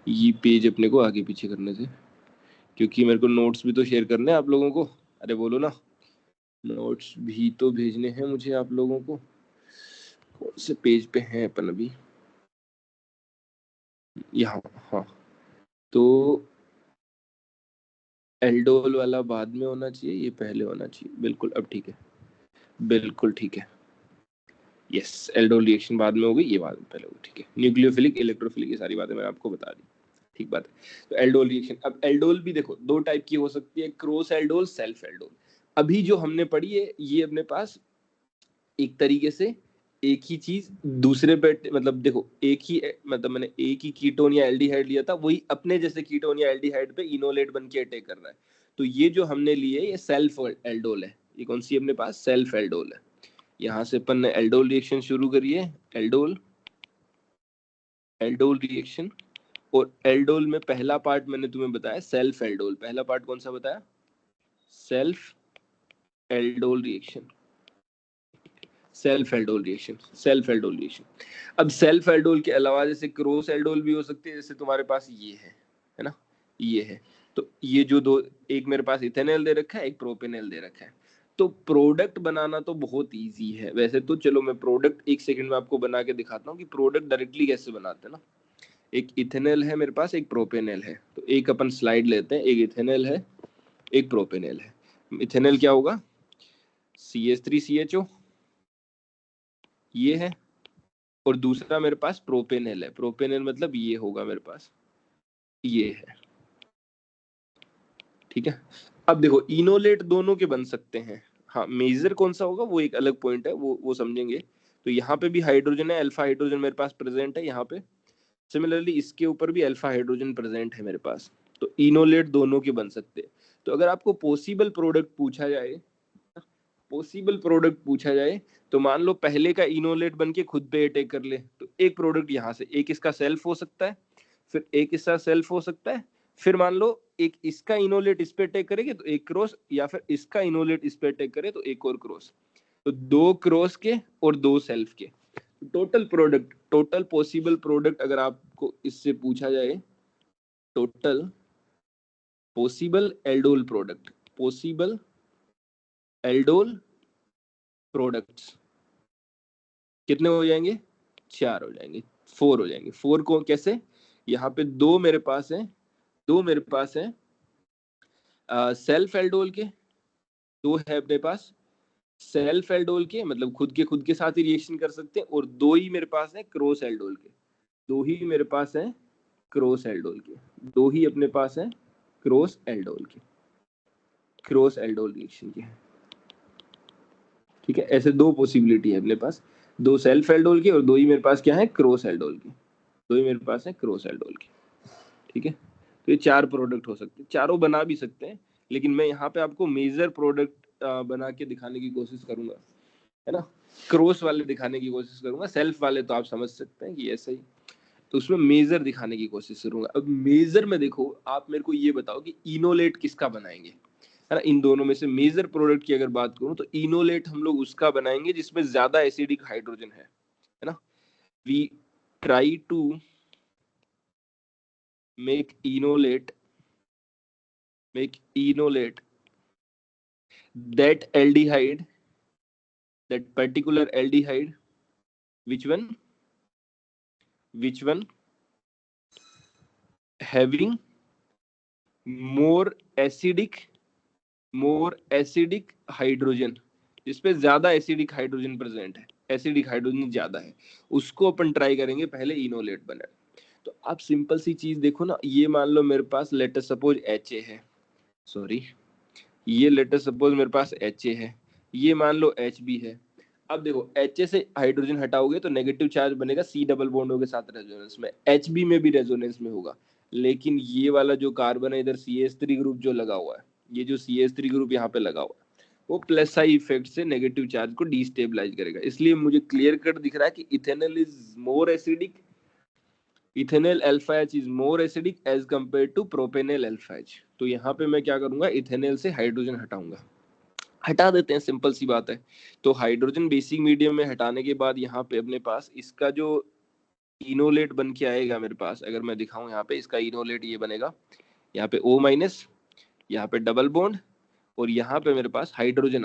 ये पेज अपने को आगे पीछे करने से, क्योंकि मेरे को नोट्स भी तो शेयर करने हैं आप लोगों को। अरे बोलो ना, नोट्स भी तो भेजने हैं मुझे आप लोगों को। कौन से पेज पे हैं अपन अभी? यहाँ, हाँ। तो एल्डोल वाला बाद में होना चाहिए, ये पहले होना चाहिए। बिल्कुल, अब ठीक है, बिल्कुल ठीक है। यस, एल्डोल रिएक्शन बाद में हो गई, ये बाद में पहले होगी, ठीक है। न्यूक्लियोफिलिक, इलेक्ट्रोफिलिक, ये सारी बातें मैंने आपको बता दी, ठीक बात है। तो एल्डोल रिएक्शन, अब एल्डोल भी देखो दो टाइप की हो सकती है, क्रॉस एल्डोल, सेल्फ एल्डोल। अभी जो हमने पढ़ी है ये अपने पास एक तरीके से एक ही चीज दूसरे पे, मतलब देखो एक ही, मतलब मैंने एक ही कीटोन या एल्डिहाइड लिया था, वही अपने जैसे कीटोन या एल्डिहाइड पे इनोलेट बन के अटैक कर रहा है। तो ये जो हमने लिए ये सेल्फ एल्डोल है। ये कौन सी अपने पास? सेल्फ एल्डोल है। यहाँ से अपन ने एल्डोल रिएक्शन शुरू करिए, एल्डोल, एल्डोल रिएक्शन। और एल्डोल में पहला पार्ट मैंने तुम्हें बताया सेल्फ एल्डोल। पहला पार्ट कौन सा बताया? Self aldol reaction, self aldol reaction, self aldol reaction. अब सेल्फ एल्डोल के अलावा जैसे क्रॉस एल्डोल भी हो सकती है, जैसे तुम्हारे पास ये है ना, ये है। तो ये जो दो, एक मेरे पास इथेनॉल दे रखा है, एक प्रोपेनॉल दे रखा है। तो प्रोडक्ट बनाना तो बहुत इजी है वैसे तो। चलो मैं प्रोडक्ट एक सेकंड में आपको बना के दिखाता हूँ कि प्रोडक्ट डायरेक्टली कैसे बनाते हैं ना। एक इथेनॉल है मेरे पास, एक प्रोपेनॉल है। तो एक अपन स्लाइड लेते हैं, एक इथेनॉल है, एक प्रोपेनॉल है। इथेनॉल क्या होगा? CH3CHO, ये है। और दूसरा मेरे पास प्रोपेनॉल है। प्रोपेनॉल मतलब ये होगा मेरे पास, ये है, ठीक है। अब देखो इनोलेट दोनों के बन सकते हैं। हाँ, मेजर कौन सा होगा वो एक अलग पॉइंट है, वो समझेंगे। तो यहाँ पे भी हाइड्रोजन है, अल्फा हाइड्रोजन मेरे पास प्रेजेंट है यहाँ पे। सिमिलरली इसके ऊपर भी अल्फा हाइड्रोजन प्रेजेंट है मेरे पास। तो इनोलेट दोनों के बन सकते हैं। तो अगर आपको पॉसिबल प्रोडक्ट पूछा जाए, पॉसिबल प्रोडक्ट पूछा जाए, तो मान लो पहले का इनोलेट बन के खुद पे अटैक कर ले, तो एक प्रोडक्ट यहाँ से, एक इसका सेल्फ हो सकता है, फिर एक इसका सेल्फ हो सकता है, फिर मान लो एक इसका इनोलेट इस पे अटैक करेगी तो एक क्रॉस, या फिर इसका इनोलेट इस पे अटैक करे तो एक और क्रॉस। तो दो क्रॉस के और दो सेल्फ के, total product, total possible product अगर आपको इससे पूछा जाए, total possible aldol product, possible aldol products कितने हो जाएंगे? 4 हो जाएंगे, 4 हो जाएंगे। 4 को कैसे? यहाँ पे दो मेरे पास है, दो मेरे पास है सेल्फ एल्डोल के, दो है अपने पास सेल्फ एल्डोल के, मतलब खुद के साथ ही रिएक्शन कर सकते हैं। और दो ही मेरे पास है क्रॉस एल्डोल के, दो ही मेरे पास है क्रॉस एल्डोल के, दो ही अपने पास है क्रॉस एल्डोल के, क्रॉस एल्डोल रिएक्शन के, ठीक है। ऐसे दो पॉसिबिलिटी है अपने पास, दो सेल्फ एल्डोल के और दो ही मेरे पास क्या है? क्रॉस एल्डोल के, दो ही मेरे पास है क्रॉस एल्डोल के, ठीक है। तो ये 4 प्रोडक्ट हो सकते हैं, चारों बना भी सकते हैं, लेकिन मैं यहाँ पे आपको मेजर प्रोडक्ट बना के दिखाने की कोशिश करूंगा, है ना। क्रॉस वाले दिखाने की कोशिश करूंगा, सेल्फ वाले तो आप समझ सकते हैं कि ऐसा ही। तो उसमें मेजर दिखाने की कोशिश करूंगा। अब मेजर में देखो, आप मेरे को ये बताओ कि इनोलेट किसका बनाएंगे, है ना। इन दोनों में से मेजर प्रोडक्ट की अगर बात करूं तो इनोलेट हम लोग उसका बनाएंगे जिसमें ज्यादा एसिडिक हाइड्रोजन है ना। We try to make enolate that aldehyde, that particular aldehyde, which one having more acidic hydrogen, जिसपे ज्यादा एसिडिक हाइड्रोजन प्रेजेंट है, एसिडिक हाइड्रोजन ज्यादा है, उसको अपन ट्राई करेंगे पहले इनोलेट बने। तो आप सिंपल सी चीज देखो ना, ये मान लो मेरे पास लेटर सपोज HA है, सॉरी, ये लेटर सपोज मेरे पास HA है, ये मान लो HB है। अब देखो HA से हाइड्रोजन हटाओगे तो नेगेटिव चार्ज बनेगा C डबल बॉन्ड के साथ रेजोनेंस में, HB में भी रेजोनेंस में होगा। लेकिन ये वाला जो कार्बन है इधर CH3 ग्रुप जो लगा हुआ है, ये जो CH3 ग्रुप यहाँ पे लगा हुआ है, वो प्लस आई इफेक्ट से नेगेटिव चार्ज को डिस्टेबलाइज करेगा। इसलिए मुझे क्लियर कट दिख रहा है कि ethanol is more acidic, ethanol alpha H is more acidic as compare to propanol alpha H. तो यहाँ पे मैं क्या करूंगा, इथेनॉल से हाइड्रोजन हटाऊंगा, हटा देते हैं, सिंपल सी बात है। तो हाइड्रोजन बेसिक मीडियम में हटाने के बाद यहाँ पे अपने पास इसका जो इनोलेट बन के आएगा मेरे पास, अगर मैं दिखाऊं यहाँ पे इसका इनोलेट ये बनेगा, यहाँ पे O-, यहाँ पे डबल बॉन्ड, और यहाँ पे मेरे पास हाइड्रोजन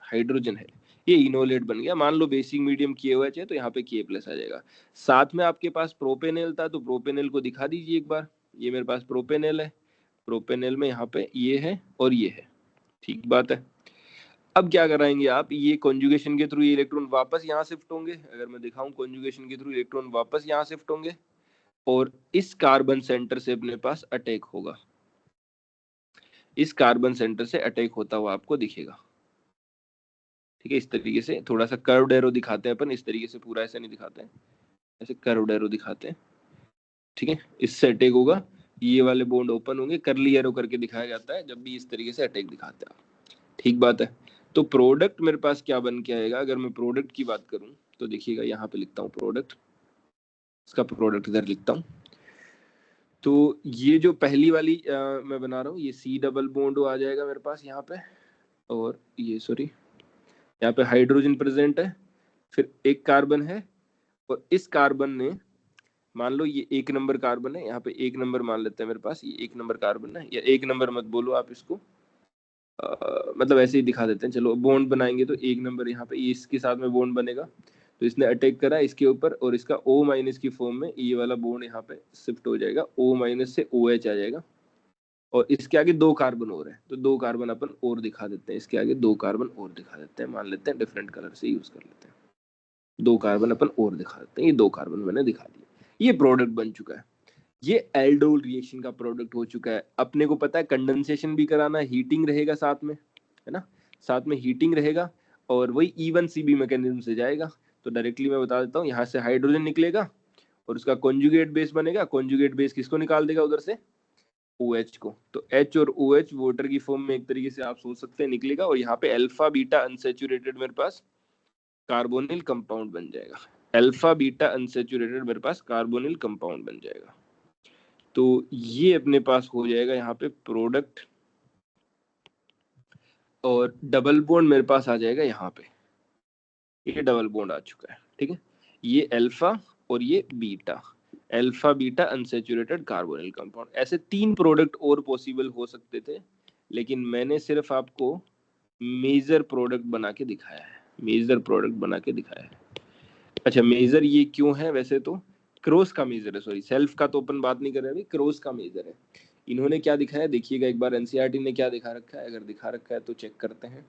हाइड्रोजन है, ये इनोलेट बन गया। मान लो बेसिक मीडियम KOH है तो यहाँ पे K+ आ जाएगा। साथ में आपके पास प्रोपेनॉल था, तो प्रोपेनॉल को दिखा दीजिए एक बार, ये मेरे पास प्रोपेनॉल है, प्रोपेनॉल में यहाँ पे ये है और ये है, ठीक बात है। अब क्या कराएंगे आप, ये कॉन्जुगेशन के थ्रू ये इलेक्ट्रॉन वापस यहाँ शिफ्ट होंगे, अगर मैं दिखाऊं कॉन्जुगेशन के थ्रू इलेक्ट्रॉन वापस यहाँ शिफ्ट होंगे और इस कार्बन सेंटर से अपने पास अटैक होगा, इस कार्बन सेंटर से अटैक होता हुआ आपको दिखेगा, ठीक है। इस तरीके से थोड़ा सा कर्व्ड एरो दिखाते हैं अपन, इस तरीके से पूरा ऐसे नहीं दिखाते हैं, ऐसे कर्व्ड एरो दिखाते हैं, ठीक है। इससे अटैक होगा, ये वाले बॉन्ड ओपन होंगे, करली एरो करके दिखाया जाता है जब भी इस तरीके से अटैक दिखाते हैं, ठीक बात है। तो प्रोडक्ट मेरे पास क्या बन के आएगा, अगर मैं प्रोडक्ट की बात करूं तो देखिएगा यहाँ पे लिखता हूँ प्रोडक्ट, इसका प्रोडक्ट इधर लिखता हूँ। तो ये जो पहली वाली मैं बना रहा हूँ, ये C डबल बॉन्ड आ जाएगा मेरे पास यहाँ पे, और ये सॉरी यहाँ पे हाइड्रोजन प्रेजेंट है, फिर एक कार्बन है, और इस कार्बन ने, मान लो ये 1 नंबर कार्बन है, यहाँ पे 1 नंबर मान लेते हैं मेरे पास, ये 1 नंबर कार्बन है, या 1 नंबर मत बोलो आप इसको, मतलब ऐसे ही दिखा देते हैं, चलो बॉन्ड बनाएंगे तो 1 नंबर यहाँ पे इसके साथ में बॉन्ड बनेगा, तो इसने अटैक करा इसके ऊपर, और इसका O- की फॉर्म में ये वाला बॉन्ड यहाँ पे शिफ्ट हो जाएगा, O- से OH आ जाएगा, और इसके आगे 2 कार्बन और है, तो 2 कार्बन अपन और दिखा देते हैं, इसके आगे 2 कार्बन और दिखा देते हैं, मान लेते हैं डिफरेंट कलर से यूज कर लेते हैं, 2 कार्बन अपन और दिखा देते हैं, ये 2 कार्बन मैंने दिखा दिया, ये प्रोडक्ट बन चुका है। ये एल्डोल रिएक्शन का प्रोडक्ट हो चुका है। अपने को पता है कंडेंसेशन भी कराना, हीटिंग रहेगा साथ में, है ना, साथ में हीटिंग रहेगा, और वही E1CB मैकेनिज्म से जाएगा। तो डायरेक्टली मैं बता देता हूँ, यहाँ से हाइड्रोजन निकलेगा और उसका कॉन्जुगेट बेस बनेगा, कॉन्जुगेट बेस किसको निकाल देगा उधर से, OH को। तो H और OH वाटर की फॉर्म में एक तरीके से आप सोच सकते हैं निकलेगा, और यहाँ पे अल्फा बीटा अनसेचुरेटेड मेरे पास कार्बोनिल कंपाउंड बन जाएगा, अल्फा बीटा अनसेचुरेटेड मेरे पास कार्बोनिल कंपाउंड बन जाएगा। तो ये अपने पास हो जाएगा यहाँ पे प्रोडक्ट, और डबल बॉन्ड मेरे पास आ जाएगा यहाँ पे, ये डबल बॉन्ड आ चुका है, ठीक है। ये अल्फा और ये beta, alpha beta unsaturated carbonyl compound, ऐसे 3 प्रोडक्ट और पॉसिबल हो सकते थे, लेकिन मैंने सिर्फ आपको मेजर प्रोडक्ट बना के दिखाया है, मेजर प्रोडक्ट बना के दिखाया है। अच्छा, मेजर ये क्यों है, वैसे तो क्रॉस का मेजर है, सॉरी सेल्फ का तो अपन बात नहीं कर रहे अभी, क्रॉस का मेजर है। इन्होंने क्या दिखाया देखिएगा एक बार, एनसीईआरटी ने क्या दिखा रखा है, अगर दिखा रखा है तो चेक करते हैं,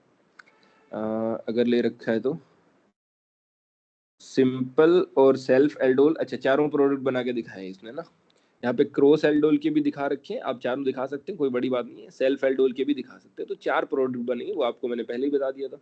अगर ले रखा है तो सिंपल और सेल्फ एल्डोल, अच्छा 4 प्रोडक्ट बना के दिखाए इसने ना, यहाँ पे क्रॉस एल्डोल के भी दिखा रखे हैं, आप 4 दिखा सकते हैं, कोई बड़ी बात नहीं है, सेल्फ एल्डोल के भी दिखा सकते हैं, तो 4 प्रोडक्ट बनेंगे, वो आपको मैंने पहले ही बता दिया था।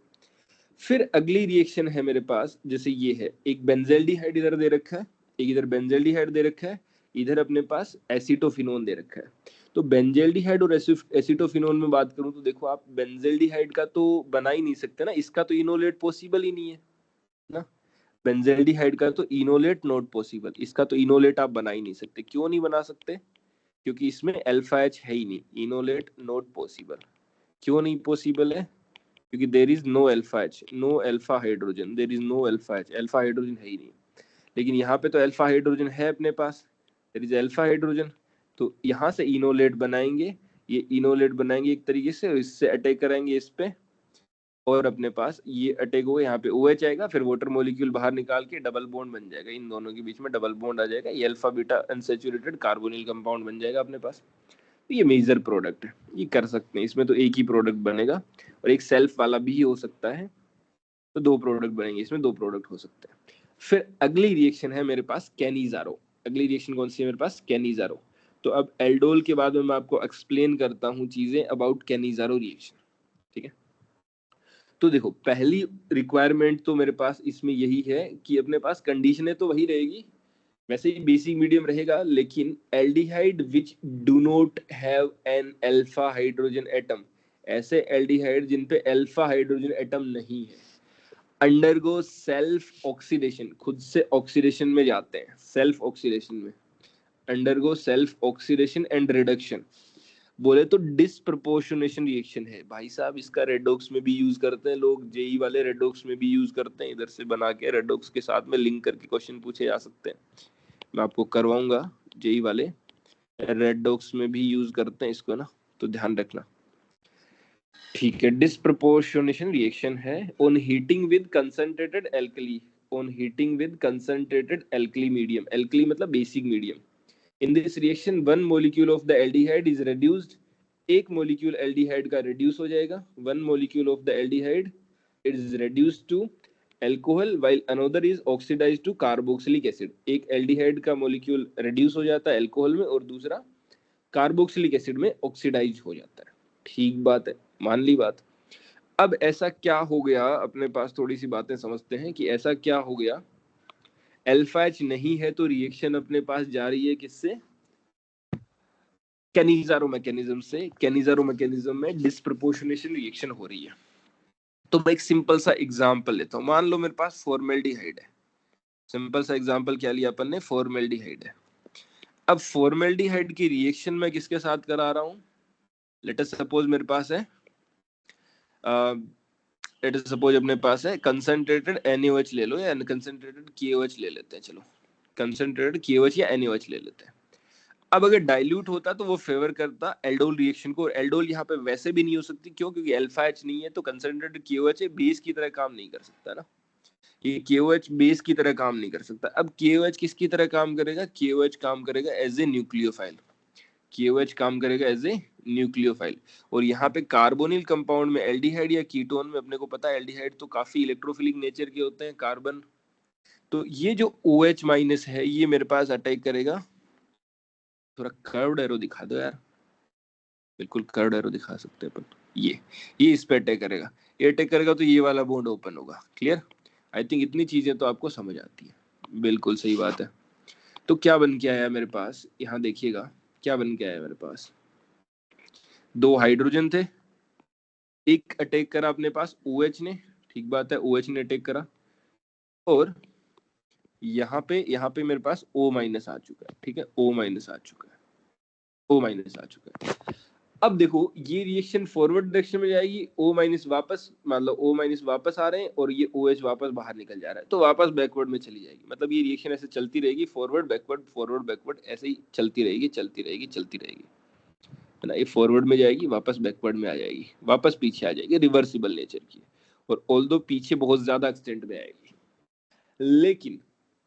फिर अगली रिएक्शन है मेरे पास, जैसे ये है, एक बेंजेल्डिहाइड इधर दे रखा है, एक इधर बेंजेल्डिहाइड दे रखा है, इधर अपने पास एसीटोफिनोन दे रखा है। तो बेंजेल्डिहाइड और एसीटोफिनोन में बात करूं तो देखो आप, बेंजेल्डिहाइड का तो बना ही नहीं सकते ना, इसका तो इनोलेट पॉसिबल ही नहीं है ना, बेंजेल्डिहाइड का तो इनोलेट नॉट पॉसिबल, इसका तो इनोलेट आप बना ही नहीं सकते। क्यों नहीं बना सकते, क्योंकि इसमें अल्फा एच है ही नहीं, इनोलेट नॉट पॉसिबल। क्यों नहीं पॉसिबल है, क्योंकि there is no alpha H, no alpha hydrogen, there is no alpha H, alpha hydrogen है ही नहीं। लेकिन यहाँ पे तो अल्फा हाइड्रोजन है अपने पास, देर इज अल्फा हाइड्रोजन, तो यहाँ से इनोलेट बनाएंगे, ये इनोलेट बनाएंगे एक तरीके से, और इससे अटैक कराएंगे इस पे, और अपने पास ये अटैक हो, यहाँ पे OH आएगा, फिर वाटर मॉलिक्यूल बाहर निकाल के डबल बॉन्ड बन जाएगा, इन दोनों के बीच में डबल बॉन्ड आ जाएगा, ये alpha beta unsaturated carbonyl compound बन जाएगा अपने पास। तो ये मेजर प्रोडक्ट है, ये कर सकते हैं, इसमें तो एक ही प्रोडक्ट बनेगा, और एक सेल्फ वाला भी हो सकता है, तो 2 प्रोडक्ट बनेंगे, इसमें 2 प्रोडक्ट हो सकते हैं। फिर अगली रिएक्शन है मेरे पास कैनिजारो, अगली रिएक्शन कौन सी है मेरे पास, कैनिजारो। तो अब एल्डोल के बाद में मैं आपको एक्सप्लेन करता हूँ चीजें अबाउट कैनिजारो रिएक्शन, ठीक है। तो देखो पहली रिक्वायरमेंट तो मेरे पास इसमें यही है कि अपने पास कंडीशनें तो वही रहेगी, वैसे ही बेसिक मीडियम रहेगा, लेकिन aldehyde which do not have an alpha hydrogen atom, ऐसे एल्डिहाइड जिन पे अल्फा हाइड्रोजन एटम नहीं है, अंडरगो सेल्फ ऑक्सीडेशन, खुद से ऑक्सीडेशन में जाते हैं, सेल्फ ऑक्सीडेशन में, undergo self oxidation and reduction. बोले तो डिसप्रपोर्शनेशन रिएक्शन है भाई साहब, इसका रेडॉक्स में भी यूज करते हैं लोग, जेई वाले रेडॉक्स में भी यूज करते हैं, इधर से बना के रेडॉक्स के साथ में लिंक करके क्वेश्चन पूछे जा सकते हैं, मैं आपको करवाऊंगा, जेई वाले रेडॉक्स में भी यूज करते हैं इसको ना, तो ध्यान रखना, ठीक है। डिसप्रपोर्शनेशन रिएक्शन है on heating with concentrated alkali, on heating with concentrated alkali medium, alkali मतलब basic medium. In this reaction one molecule of the aldehyde is reduced, एक मॉलिक्यूल एल्डिहाइड का रिड्यूस हो जाएगा, one molecule of the aldehyde is reduced to alcohol while another is oxidised to carboxylic acid, एक एल्डिहाइड का मॉलिक्यूल रिड्यूस हो जाता है अल्कोहल में और दूसरा कार्बोक्सिलिक एसिड में ऑक्सीडाइज हो जाता है, ठीक बात है, मान ली बात। अब ऐसा क्या हो गया, अपने पास थोड़ी सी बातें समझते हैं कि ऐसा क्या हो गया, अल्फा एच नहीं है तो रिएक्शन अपने पास जा रही है किससे, कैनिजारो मैकेनिज्म से, कैनिजारो मैकेनिज्म में डिस्प्रपोर्शनेशन रिएक्शन हो रही है। तो मैं एक सिंपल सा एग्जांपल लेता हूं, मान लो मेरे पास फॉर्मेल्डिहाइड है, सिंपल सा एग्जांपल क्या लिया अपन ने, फॉर्मेल्डिहाइड है। अब फॉर्मेल्डिहाइड की रिएक्शन मैं किसके साथ करा रहा हूं, लेट अस सपोज मेरे पास है लेट अस सपोज अपने पास है कंसंट्रेटेड NaOH ले लो या कंसंट्रेटेड KOH ले लेते हैं, चलो कंसंट्रेटेड KOH या NaOH ले लेते हैं। अब अगर डाइल्यूट होता तो वो फेवर करता एल्डोल रिएक्शन को, और एल्डोल यहाँ पे वैसे भी नहीं हो सकती, क्यों, क्योंकि अल्फा एच नहीं है, तो कंसंट्रेटेड KOH है, बेस की तरह काम नहीं कर सकता ना, ये KOH बेस की तरह काम नहीं कर सकता। अब KOH किसकी तरह काम करेगा, KOH काम करेगा एज ए न्यूक्लियोफाइल, KOH काम करेगा एज ए न्यूक्लियोफाइल। और यहाँ पे कार्बोनिल कंपाउंड में एल्डिहाइड या कीटोन में अपने को पता है एल्डिहाइड तो काफी इलेक्ट्रोफिलिक नेचर के होते हैं, कार्बन, तो ये जो OH माइनस है ये मेरे पास अटैक करेगा, थोड़ा कर्व्ड एरो दिखा दो यार, बिल्कुल कर्व्ड एरो दिखा सकते हैं अपन, ये इस पे अटैक करेगा, ये अटैक करेगा तो ये वाला बॉन्ड ओपन होगा, क्लियर, आई थिंक इतनी चीजें तो आपको समझ आती है, बिल्कुल सही बात है। तो क्या बन के आया मेरे पास, यहाँ देखिएगा क्या बन के आया मेरे पास, दो हाइड्रोजन थे, एक अटैक करा अपने पास OH ने, ठीक बात है, OH ने अटैक करा, और यहाँ पे मेरे पास O माइनस आ चुका है, ठीक है, O माइनस आ चुका है, O माइनस आ चुका है। अब देखो ये रिएक्शन फॉरवर्ड डायरेक्शन में जाएगी, O माइनस वापस, मान लो O माइनस वापस आ रहे हैं और ये OH वापस बाहर निकल जा रहा है, तो वापस बैकवर्ड में चली जाएगी, मतलब ये रिएक्शन ऐसे चलती रहेगी, फॉरवर्ड बैकवर्ड ऐसे ही चलती रहेगी, है ना, ये फॉरवर्ड में जाएगी, वापस बैकवर्ड में आ जाएगी, वापस पीछे आ जाएगी, रिवर्सिबल नेचर की, और ऑल्दो पीछे बहुत ज्यादा एक्सटेंट में आएगी। लेकिन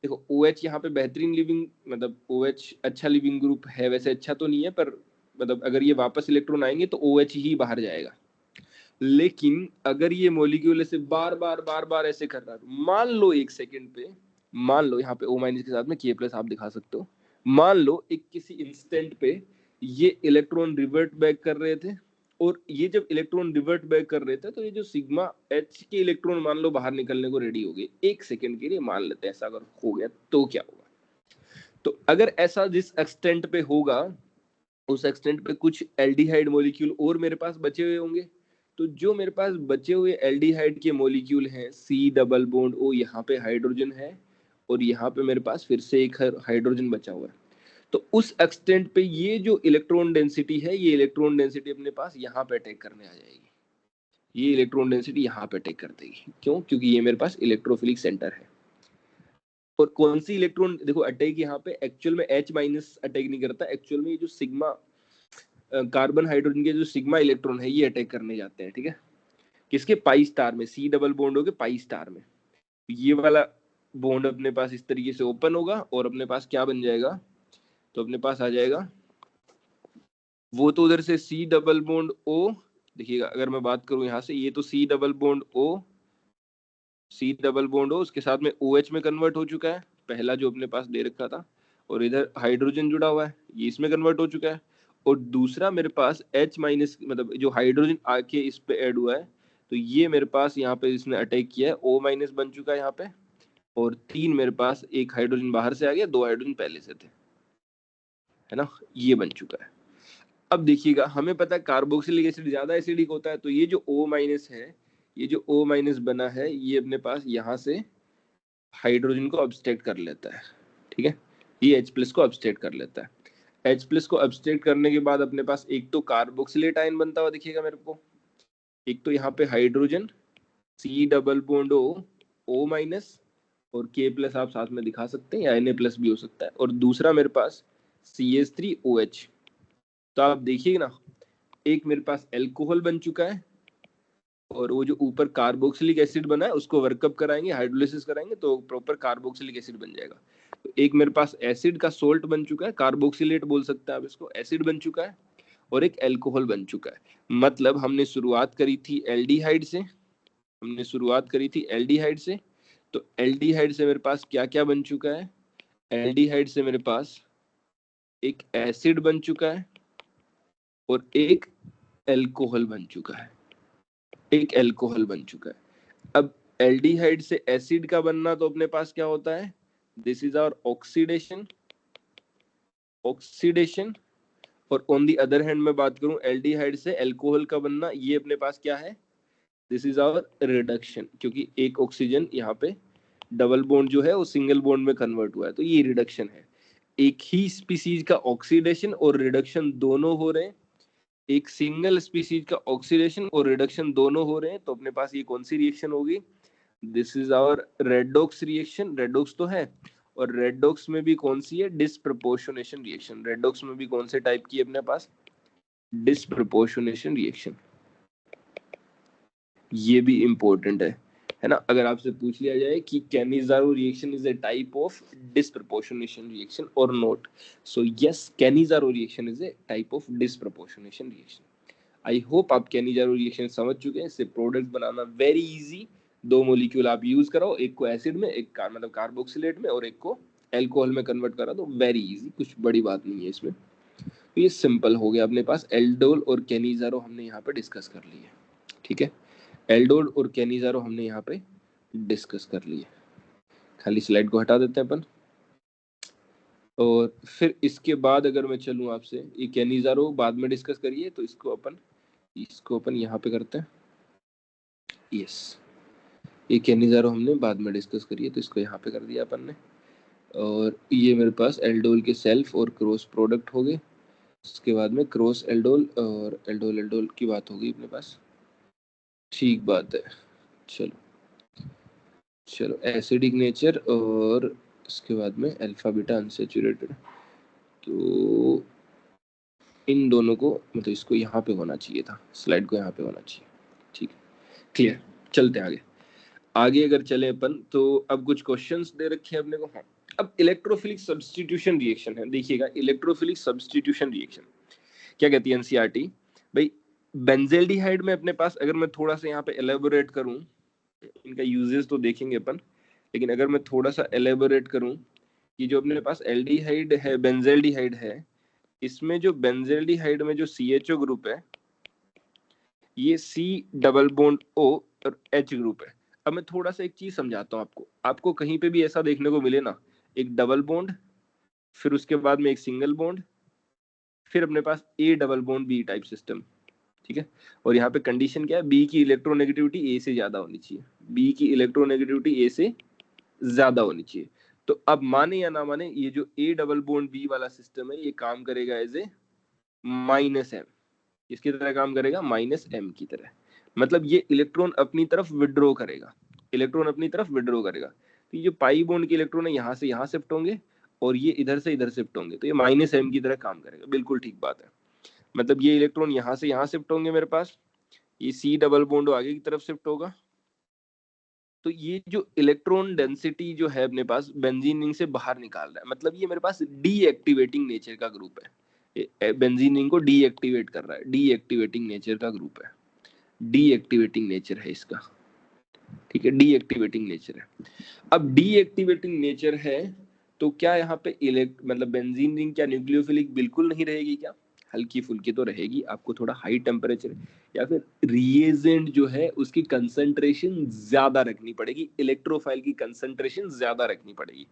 देखो OH यहाँ पे बेहतरीन लिविंग, मतलब OH अच्छा लिविंग ग्रुप है, वैसे अच्छा तो नहीं है, पर मतलब अगर ये वापस इलेक्ट्रॉन आएंगे तो OH ही बाहर जाएगा। लेकिन अगर ये मॉलिक्यूल ऐसे बार बार ऐसे कर रहा है, मान लो एक सेकंड पे, मान लो यहाँ पे O माइनस के साथ में K+ आप दिखा सकते हो, मान लो एक किसी इंस्टेंट पे ये इलेक्ट्रॉन रिवर्ट बैक कर रहे थे, और ये जब इलेक्ट्रॉन रिवर्ट बैक कर रहे थे तो ये जो सिग्मा H के इलेक्ट्रॉन मान लो बाहर निकलने को रेडी हो गए, एक सेकंड के लिए मान लेते हैं ऐसा अगर हो गया तो क्या होगा, तो अगर ऐसा जिस एक्सटेंट पे होगा उस एक्सटेंट पे कुछ एल्डिहाइड मॉलिक्यूल और मेरे पास बचे हुए होंगे, तो जो मेरे पास बचे हुए एल्डिहाइड के मॉलिक्यूल हैं C डबल बॉन्ड O, यहाँ पे हाइड्रोजन है और यहाँ पे मेरे पास फिर से एक हाइड्रोजन बचा हुआ है, तो उस एक्सटेंट पे ये जो इलेक्ट्रॉन डेंसिटी है, ये इलेक्ट्रॉन डेंसिटी अपने पास यहाँ पे अटैक करने आ जाएगी, ये इलेक्ट्रॉन डेंसिटी यहाँ पे अटैक कर देगी, क्यों, क्योंकि ये मेरे पास इलेक्ट्रोफिलिक सेंटर है। और कौन सी इलेक्ट्रॉन, देखो अटैक यहाँ पे एक्चुअल में H माइनस अटैक नहीं करता, एक्चुअल में ये जो सिग्मा कार्बन हाइड्रोजन के जो सिग्मा इलेक्ट्रॉन है ये अटैक करने जाते हैं, ठीक है, किसके, पाई स्टार में, C डबल बॉन्ड हो के पाई स्टार में, ये वाला बॉन्ड अपने पास इस तरीके से ओपन होगा और अपने पास क्या बन जाएगा, तो अपने पास आ जाएगा वो, तो उधर से C डबल बॉन्ड O, देखिएगा अगर मैं बात करूं यहाँ से, ये तो C डबल बॉन्ड O उसके साथ में OH में कन्वर्ट हो चुका है, पहला जो अपने पास दे रखा था, और इधर हाइड्रोजन जुड़ा हुआ है, ये इसमें कन्वर्ट हो चुका है, और दूसरा मेरे पास H माइनस मतलब जो हाइड्रोजन आके इस पे ऐड हुआ है, तो ये मेरे पास यहाँ पे इसने अटैक किया है, O माइनस बन चुका है यहाँ पे, और 3 मेरे पास, एक हाइड्रोजन बाहर से आ गया, 2 हाइड्रोजन पहले से थे, है ना, ये बन चुका है। अब देखिएगा, हमें पता है कार्बोक्सिलिक एसिड ज्यादा एसिडिक होता है, तो ये जो O- है, ये जो O- बना है, ये अपने पास यहाँ से हाइड्रोजन को अब्स्ट्रैक्ट कर लेता है, ठीक है, ये H+ को अब्स्ट्रैक्ट कर लेता है। H+ को अब्स्ट्रैक्ट करने के बाद अपने पास एक तो कार्बोक्सिलेट आयन बनता हुआ दिखेगा मेरे को, एक तो यहाँ पे हाइड्रोजन C+O और K+ आप साथ में दिखा सकते हैं, या Na+ भी हो सकता है, और दूसरा मेरे पास CH3OH। तो आप देखिए ना, एक मेरे पास एल्कोहल बन चुका है, और वो जो ऊपर कार्बोक्सिलिक एसिड बना है उसको वर्कअप कराएंगे, हाइड्रोलिसिस कराएंगे, तो प्रॉपर कार्बोक्सिलिक एसिड बन जाएगा। तो एक मेरे पास एसिड का सोल्ट बन चुका है, कार्बोक्सिलेट बोल सकते हैं आप इसको, एसिड बन चुका है, और एक एल्कोहल बन चुका है। मतलब हमने शुरुआत करी थी एल्डिहाइड से, तो एल्डिहाइड से मेरे पास क्या क्या बन चुका है, एल्डिहाइड से मेरे पास एक एसिड बन चुका है और एक एल्कोहल बन चुका है, अब एल्डिहाइड से एसिड का बनना, तो अपने पास क्या होता है, दिस इज आवर ऑक्सीडेशन, और ऑन दी अदर हैंड में बात करूं एल्डिहाइड से एल्कोहल का बनना, ये अपने पास क्या है, दिस इज आवर रिडक्शन, क्योंकि एक ऑक्सीजन यहाँ पे डबल बॉन्ड जो है वो सिंगल बॉन्ड में कन्वर्ट हुआ है, तो ये रिडक्शन है। एक ही स्पीसीज का ऑक्सीडेशन और रिडक्शन दोनों हो रहे हैं, एक सिंगल स्पीसीज का ऑक्सीडेशन और रिडक्शन दोनों हो रहे हैं, तो अपने पास ये कौन सी रिएक्शन होगी, this is our redox reaction, redox तो है, और रेडॉक्स में भी कौन सी है, डिस्प्रपोर्शनेशन रिएक्शन, रेडॉक्स में भी कौन से टाइप की है अपने पास, डिस्प्रपोर्शनेशन रिएक्शन, ये भी इंपॉर्टेंट है ना। अगर आपसे पूछ लिया जाए कि Cannizzaro reaction is a type of disproportionation reaction और not, so yes, Cannizzaro reaction is a type of disproportionation reaction. I hope आप कैनिज़ारो रिएक्शन समझ चुके हैं। इससे प्रोडक्ट बनाना वेरी इजी, 2 मॉलिक्यूल आप यूज कराओ, एक को एसिड में, एक का मतलब कार्बोक्सिलेट में, और एक को एल्कोहल में कन्वर्ट करा दो, वेरी इजी, कुछ बड़ी बात नहीं है इसमें। तो ये सिंपल हो गया अपने पास, एल्डोल और कैनिज़ारो हमने यहाँ पे डिस्कस कर लिया, ठीक है, एल्डोल और कैनिज़ारो हमने यहाँ पे डिस्कस कर लिए। खाली स्लाइड को हटा देते हैं अपन, और फिर इसके बाद अगर मैं चलूँ आपसे, ये कैनिज़ारो बाद में डिस्कस करिए, तो इसको अपन यहाँ पे करते हैं, यस, ये कैनिज़ारो हमने बाद में डिस्कस करिए, तो इसको यहाँ पे कर दिया अपन ने, और ये मेरे पास एल्डोल के सेल्फ और क्रॉस प्रोडक्ट हो गए। उसके बाद में क्रॉस एल्डोल और एल्डोल की बात होगी अपने पास, ठीक बात है। चलो एसिडिक नेचर, और इसके बाद में अल्फा बीटा अनसैचुरेटेड, तो इन दोनों को, मतलब इसको यहाँ पे होना चाहिए था, स्लाइड को यहाँ पे होना चाहिए, ठीक है, क्लियर। चलते हैं आगे अगर चले अपन, तो अब कुछ क्वेश्चंस दे रखे हैं अपने को। हाँ, अब इलेक्ट्रोफिलिक सब्स्टिट्यूशन रिएक्शन है, देखिएगा इलेक्ट्रोफिलिक सब्स्टिट्यूशन रिएक्शन क्या कहती है एनसीईआरटी भाई। बेंजेल्डिहाइड में अपने पास, अगर मैं थोड़ा सा यहाँ पे एलेबोरेट करूं, इनका यूजेस तो देखेंगे अपन, लेकिन अगर मैं थोड़ा सा एलेबोरेट करूं कि जो अपने पास एल्डिहाइड है, बेंजेल्डिहाइड है, इसमें जो बेंजेल्डिहाइड में जो CHO ग्रुप है, ये C+O और H ग्रुप है। अब मैं थोड़ा सा एक चीज समझाता हूँ आपको कहीं पे भी ऐसा देखने को मिले ना, एक डबल बॉन्ड, फिर उसके बाद में एक सिंगल बॉन्ड, फिर अपने पास A+B टाइप सिस्टम, ठीक है, और यहाँ पे कंडीशन क्या है, बी की इलेक्ट्रोनेगेटिविटी ए से ज्यादा होनी चाहिए, बी की इलेक्ट्रोनेगेटिविटी ए से ज्यादा होनी चाहिए। तो अब माने या ना माने, ये जो A+B वाला सिस्टम है, ये काम करेगा एज ए -M, इसकी तरह काम करेगा, -M की तरह, मतलब ये इलेक्ट्रॉन अपनी तरफ विड्रॉ करेगा, तो ये जो पाई बॉन्ड के इलेक्ट्रॉन है यहाँ से यहाँ शिफ्ट होंगे, और ये इधर से इधर शिफ्ट होंगे, तो ये -M की तरह काम करेगा, बिल्कुल ठीक बात है। मतलब ये इलेक्ट्रॉन यहाँ से यहाँ शिफ्ट होंगे मेरे पास, ये C+बॉन्ड आगे की तरफ शिफ्ट होगा, तो ये जो इलेक्ट्रॉन डेंसिटी जो है अपने पास बेंजीन रिंग से बाहर निकाल रहा है, मतलब ये मेरे पास डीएक्टिवेटिंग नेचर का ग्रुप है, बेंजीन रिंग को डीएक्टिवेट कर रहा है, डीएक्टिवेटिंग नेचर का ग्रुप है, डीएक्टिवेटिंग नेचर है इसका, ठीक है, डीएक्टिवेटिंग नेचर है। अब डीएक्टिवेटिंग नेचर है, तो क्या यहाँ पे मतलब बेंजीन रिंग क्या न्यूक्लियोफिलिक बिल्कुल नहीं रहेगी क्या, हल्की फुल्की तो रहेगी, आपको थोड़ा हाई टेम्परेचर या फिर रिएजेंट जो है उसकी कंसंट्रेशन ज्यादा रखनी पड़ेगी, इलेक्ट्रोफाइल की कंसंट्रेशन ज्यादा रखनी पड़ेगी।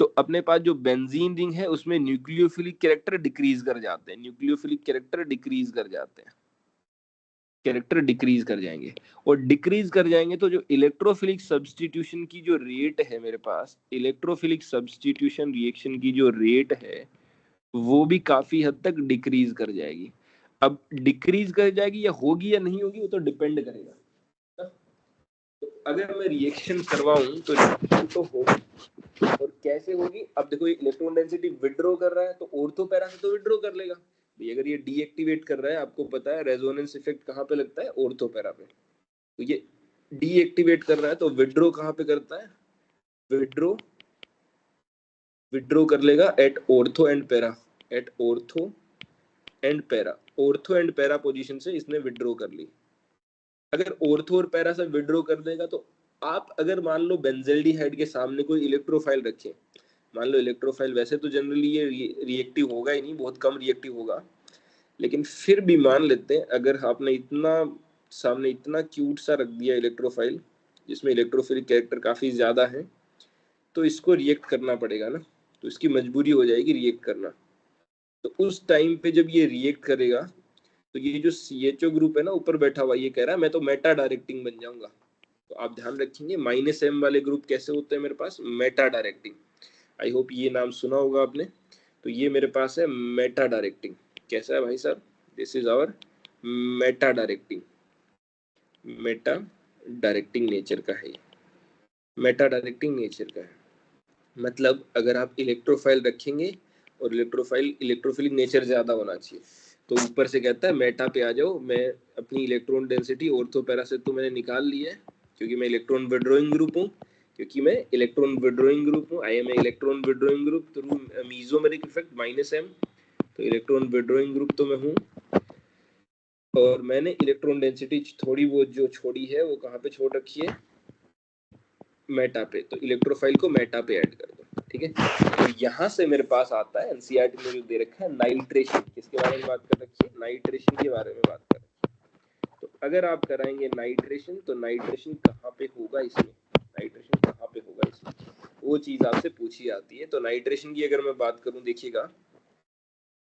तो अपने पास जो बेंजीन रिंग है उसमें न्यूक्लियोफिलिक कैरेक्टर डिक्रीज कर जाते हैं, न्यूक्लियोफिलिक कैरेक्टर डिक्रीज कर जाते हैं, कैरेक्टर डिक्रीज कर जाएंगे। और डिक्रीज कर जाएंगे तो जो इलेक्ट्रोफिलिक सब्स्टिट्यूशन की जो रेट है मेरे पास, इलेक्ट्रोफिलिक सब्स्टिट्यूशन रिएक्शन की जो रेट है वो भी काफी हद तक डिक्रीज कर जाएगी। अब डिक्रीज कर जाएगी या होगी या नहीं होगी वो तो डिपेंड करेगा। तो अगर मैं रिएक्शन करवाऊं तो रिएक्शन तो होगी, और कैसे होगी? अब देखो ये इलेक्ट्रॉन डेंसिटी विड्रॉ कर रहा है तो ऑर्थो पैरा से तो विड्रॉ कर लेगा भाई। अगर ये डीएक्टिवेट कर रहा है, आपको पता है रेजोनेंस इफेक्ट कहाँ पे लगता है? ऑर्थो पैरा पे। तो ये डीएक्टिवेट कर रहा है तो विड्रॉ कहाँ पे करता है? विड्रॉ विड्रॉ कर लेगा at ortho and para, at ortho and para. Ortho and para position से इसने विड्रॉ कर ली। अगर ऑर्थो और पैरा से विड्रॉ कर देगा तो आप अगर मान लो बेंजल्डिहाइड के सामने कोई इलेक्ट्रोफाइल रखें, मान लो इलेक्ट्रोफाइल, वैसे तो जनरली ये रिएक्टिव होगा ही नहीं, बहुत कम रिएक्टिव होगा, लेकिन फिर भी मान लेते हैं अगर आपने इतना सामने इतना क्यूट सा रख दिया इलेक्ट्रोफाइल जिसमें इलेक्ट्रोफिलिक कैरेक्टर काफी ज्यादा है, तो इसको रिएक्ट करना पड़ेगा ना, तो इसकी मजबूरी हो जाएगी रिएक्ट करना। तो उस टाइम पे जब ये रिएक्ट करेगा तो ये जो CHO ग्रुप है ना ऊपर बैठा हुआ, ये कह रहा है मैं तो मेटा डायरेक्टिंग बन जाऊंगा। तो आप ध्यान रखेंगे -M वाले ग्रुप कैसे होते हैं मेरे पास? Meta directing. आई होप ये नाम सुना होगा आपने। तो ये मेरे पास है मेटा डायरेक्टिंग। कैसा है भाई साहब? This is our meta directing, meta directing nature का है, मेटा डायरेक्टिंग नेचर का है। मतलब अगर आप इलेक्ट्रोफाइल रखेंगे और इलेक्ट्रोफाइल इलेक्ट्रोफिलिक नेचर ज्यादा होना चाहिए, तो ऊपर से कहता है मेटा पे आ जाओ, मैं अपनी इलेक्ट्रॉन डेंसिटी ऑर्थो पैरा से तो मैंने निकाल ली है क्योंकि मैं इलेक्ट्रॉन विड्रॉइंग ग्रुप हूँ, क्योंकि मैं इलेक्ट्रॉन विड्रॉइंग ग्रुप हूँ, I am electron withdrawing group through mesomeric effect -M। तो इलेक्ट्रॉन विड्रॉइंग ग्रुप तो मैं हूँ, और मैंने इलेक्ट्रॉन डेंसिटी थोड़ी बहुत जो छोड़ी है वो कहाँ पे छोड़ रखी है? मेटा पे। तो इलेक्ट्रोफाइल को मेटा पे ऐड कर दो, ठीक है। तो यहाँ से मेरे पास आता है एनसीईआरटी में जो दे रखा है नाइट्रेशन, किसके बारे में बात कर रखी है? नाइट्रेशन के बारे में बात कर रखी है। तो अगर आप कराएंगे नाइट्रेशन तो नाइट्रेशन कहाँ पे होगा इसमें? नाइट्रेशन कहाँ पे होगा इसमें? वो चीज आपसे पूछी जाती है। तो नाइट्रेशन की अगर मैं बात करूं, देखिएगा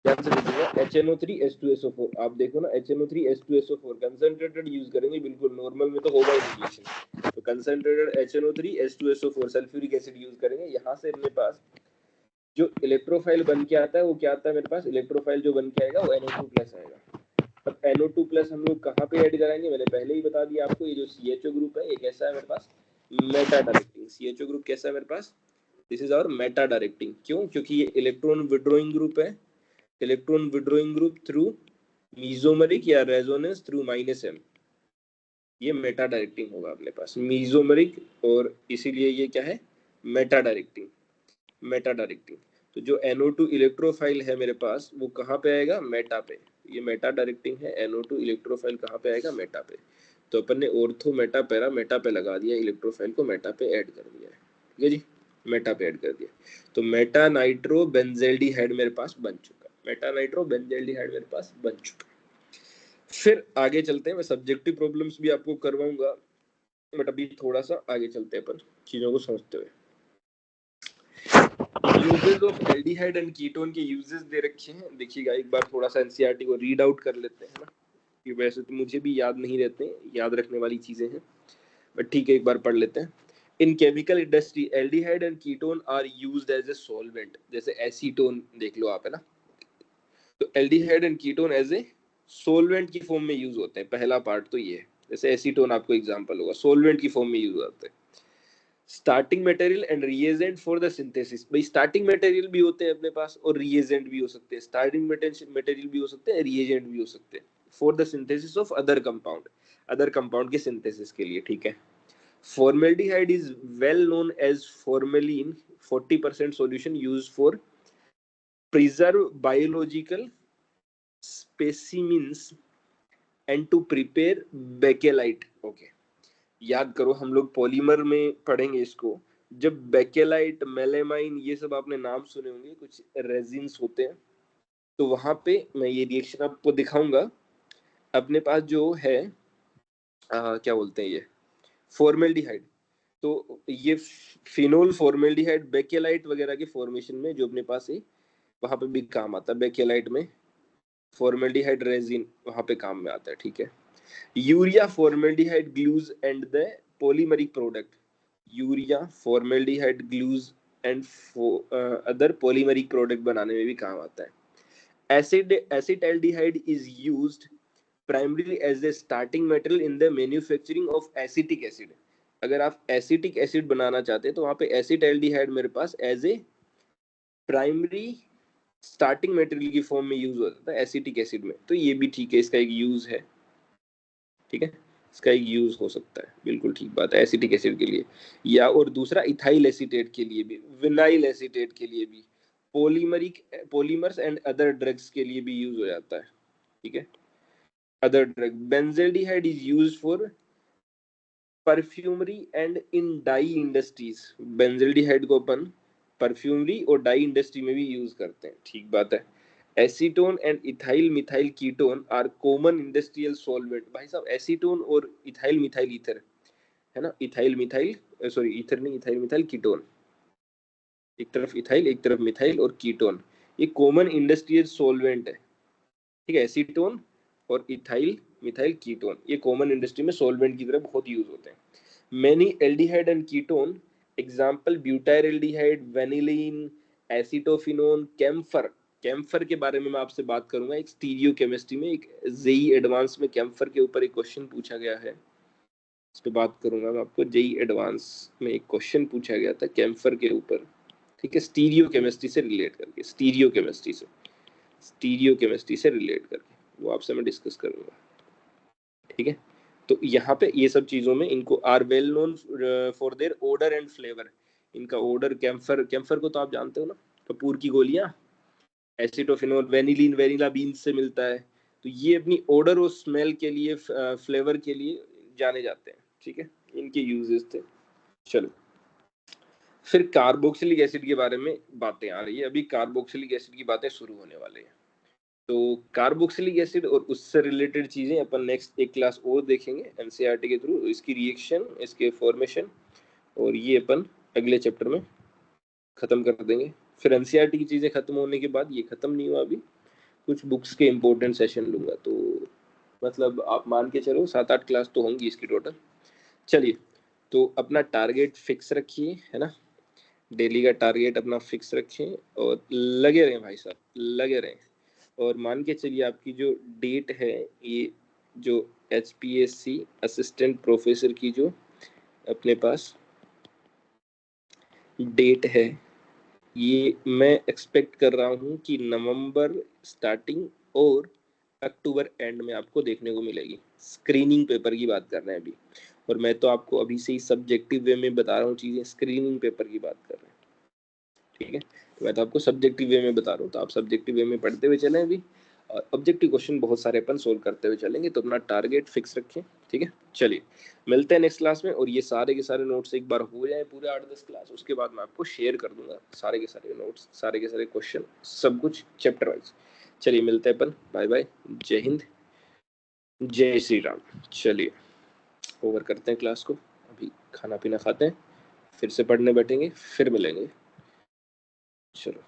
ध्यान से देखिएगा, HNO3H2SO4, आप देखो ना HNO3H2SO4 कंसंट्रेटेड यूज करेंगे, बिल्कुल नॉर्मल में तो होगा ही रिएक्शन। तो concentrated HNO3H2SO4 sulphuric acid use करेंगे। यहाँ से अपने पास जो इलेक्ट्रोफाइल बन के आता है वो क्या आता है मेरे पास? इलेक्ट्रोफाइल जो बन के आएगा वो NO2+ आएगा। अब NO2+ हम लोग कहाँ पे ऐड कराएंगे? मैंने पहले ही बता दिया आपको, ये जो CHO ग्रुप है ये कैसा है मेरे पास? Meta directing. CHO ग्रुप कैसा है मेरे पास? This is our meta directing. क्यों? क्योंकि ये इलेक्ट्रॉन विड्रॉइंग ग्रुप है, electron withdrawing group through mesomeric या रेजोनेंस थ्रू -M, ये मेटा डायरेक्टिंग होगा अपने पास, मीजोमेरिक, और इसीलिए ये क्या है? Meta directing, meta directing. तो जो NO2 इलेक्ट्रोफाइल है मेरे पास वो कहाँ पे आएगा? मेटा पे। ये मेटा डायरेक्टिंग है। NO2 इलेक्ट्रोफाइल कहाँ पे आएगा? मेटा पे। तो अपन ने ऑर्थो मेटा पैरा मेटा पे लगा दिया, इलेक्ट्रोफाइल को मेटा पे ऐड कर दिया है, ठीक है जी, मेटा पे ऐड कर दिया। तो मेटा नाइट्रो बेंजेल्डिहाइड मेरे पास बन चुका, मेटा नाइट्रो बेंजेल्डिहाइड मेरे पास बन चुका। फिर आगे चलते हैं, मैं सब्जेक्टिव प्रॉब्लम्स भी आपको करवाऊंगा, बट अभी थोड़ा सा आगे चलते हैं अपन चीजों को समझते हुए। Uses of aldehyde and ketone के यूजेस दे रखे हैं, देखिएगा एक बार थोड़ा सा एनसीईआरटी को रीड आउट कर लेते हैं ना, कि वैसे तो मुझे भी याद नहीं रहते, याद रखने वाली चीजें हैं, बट ठीक है एक बार पढ़ लेते हैं। In chemical industry aldehyde and ketone are used as a solvent, जैसे एसीटोन देख लो आप, है ना। तो aldehyde and ketone as a solvent की फॉर्म में यूज होते हैं, पहला पार्ट तो ये है। जैसे एसीटोन आपको एग्जांपल होगा, सोलवेंट की फॉर्म में यूज होते हैं। Starting material and reagent for the synthesis, भाई स्टार्टिंग मटेरियल भी होते हैं अपने पास और रिएजेंट भी हो सकते हैं, स्टार्टिंग मटेरियल भी हो सकते हैं, रिएजेंट भी हो सकते हैं, for the synthesis of other compound, other compound के सिंथेसिस के लिए, ठीक है। Formaldehyde is well known as formalin 40% solution used for preserve biological specimens and to prepare bakelite. Okay, याद करो हम लोग पॉलीमर में पढ़ेंगे इसको, जब बेकेलाइट, मेलेमाइन, ये सब आपने नाम सुने होंगे, कुछ रेजिन्स होते हैं, तो वहां पे मैं ये रिएक्शन आपको दिखाऊंगा। अपने पास जो है क्या बोलते हैं, ये फॉर्मेल्डिहाइड, तो ये फिनोल फॉर्मेल्डिहाइड बेकेलाइट वगैरह के फॉर्मेशन में जो अपने पास है वहां पे भी काम आता है। बेकेलाइट में फॉर्मेल्डिहाइड रेजिन वहां पे काम में आता है, ठीक है। Urea formaldehyde glues and the polymeric product, urea formaldehyde glues and other polymeric product बनाने में भी काम आता है। Acetaldehyde is used primarily as a starting material in the manufacturing of acetic acid। अगर आप एसिटिक एसिड बनाना चाहते हैं तो वहां पे एसिटाल्डिहाइड मेरे पास as a primary starting material की फॉर्म में यूज होता है एसिटिक एसिड में। तो ये भी ठीक है, इसका एक यूज है, ठीक है, इसका एक यूज हो सकता है, बिल्कुल ठीक बात है, एसिटिक एसिड के लिए। या और दूसरा इथाइल एसीटेट के लिए भी, विनाइल एसीटेट के लिए भी, पॉलीमर्स एंड अदर ड्रग्स के लिए भी यूज हो जाता है, ठीक है। other drug benzaldehyde is used for perfumery and in dye industries। Benzaldehyde को अपन परफ्यूमरी और डाई इंडस्ट्री में भी यूज करते हैं, ठीक बात है। Acetone and ethyl methyl ketone are common industrial solvent. भाई साहब एसीटोन और इथाइल मिथाइल ईथर है ना, इथाइल मिथाइल सॉरी ईथर नहीं, इथाइल मिथाइल कीटोन, एक तरफ इथाइल एक तरफ मिथाइल और कीटोन, ये कॉमन इंडस्ट्रियल सॉल्वेंट है, ठीक है। एसीटोन और इथाइल मिथाइल कीटोन ये कॉमन इंडस्ट्री में सॉल्वेंट की तरह बहुत यूज होते हैं। Many aldehyde and ketone example butyl aldehyde, vanillin, acetophenone, camphor. Camphor के बारे में मैं आपसे बात करूंगा एक स्टीरियो केमिस्ट्री में, एक जेई एडवांस में कैम्फर के ऊपर एक क्वेश्चन पूछा गया है, इस पे बात करूंगा मैं आपको। जेई एडवांस में एक क्वेश्चन पूछा गया था कैम्फर के ऊपर, ठीक है, स्टीरियो केमिस्ट्री से रिलेट करके, स्टीरियो केमिस्ट्री से रिलेट करके वो आपसे मैं डिस्कस करूंगा, ठीक है। तो यहाँ पे ये सब चीजों में इनको are well known for their odour and flavour. इनका ओडर, कैम्फर को तो आप जानते हो ना, कपूर की गोलियां, एसिटोफिनोल, वेनिलीन वेनिला बीन्स से मिलता है। तो ये अपनी ओडर और स्मेल के लिए, फ्लेवर के लिए जाने जाते हैं, ठीक है, इनके यूजेस थे। चलो फिर कार्बोक्सिलिक एसिड के बारे में बातें आ रही है, अभी कार्बोक्सिलिक एसिड की बातें शुरू होने वाले हैं। तो कार्बोक्सिलिक एसिड और उससे रिलेटेड चीजें अपन नेक्स्ट एक क्लास और देखेंगे एनसीईआरटी के थ्रू, इसकी रिएक्शन, इसके फॉर्मेशन, और ये अपन अगले चैप्टर में खत्म कर देंगे। फिर एनसीईआरटी की चीजें खत्म होने के बाद, ये खत्म नहीं हुआ अभी, कुछ बुक्स के इंपॉर्टेंट सेशन लूंगा। तो मतलब आप मान के चलो 7-8 क्लास तो होंगी इसकी टोटल। चलिए, तो अपना टारगेट फिक्स रखिए, है ना, डेली का टारगेट अपना फिक्स रखें और लगे रहें भाई साहब, लगे रहें। और मान के चलिए आपकी जो डेट है, ये जो HPSC असिस्टेंट प्रोफेसर की जो अपने पास डेट है, ये मैं एक्सपेक्ट कर रहा हूँ कि नवंबर स्टार्टिंग और अक्टूबर एंड में आपको देखने को मिलेगी। स्क्रीनिंग पेपर की बात कर रहे हैं अभी, और मैं तो आपको अभी से ही सब्जेक्टिव वे में बता रहा हूँ चीज़ें, स्क्रीनिंग पेपर की बात कर रहे हैं, ठीक है। तो मैं तो आपको सब्जेक्टिव वे में बता रहा हूँ, तो आप सब्जेक्टिव वे में पढ़ते हुए चलें अभी, और ऑब्जेक्टिव क्वेश्चन बहुत सारे अपन सोल्व करते हुए चलेंगे। तो अपना टारगेट फिक्स रखें, ठीक है। चलिए मिलते हैं नेक्स्ट क्लास में, और ये सारे के सारे नोट्स एक बार हो जाए पूरे 8-10 क्लास, उसके बाद मैं आपको शेयर कर दूंगा सारे के सारे नोट्स, सारे के सारे क्वेश्चन, सब कुछ चैप्टर वाइज। चलिए मिलते हैं अपन, बाय बाय, जय हिंद, जय श्री राम। चलिए ओवर करते हैं क्लास को, अभी खाना पीना खाते हैं, फिर से पढ़ने बैठेंगे, फिर मिलेंगे। चलो।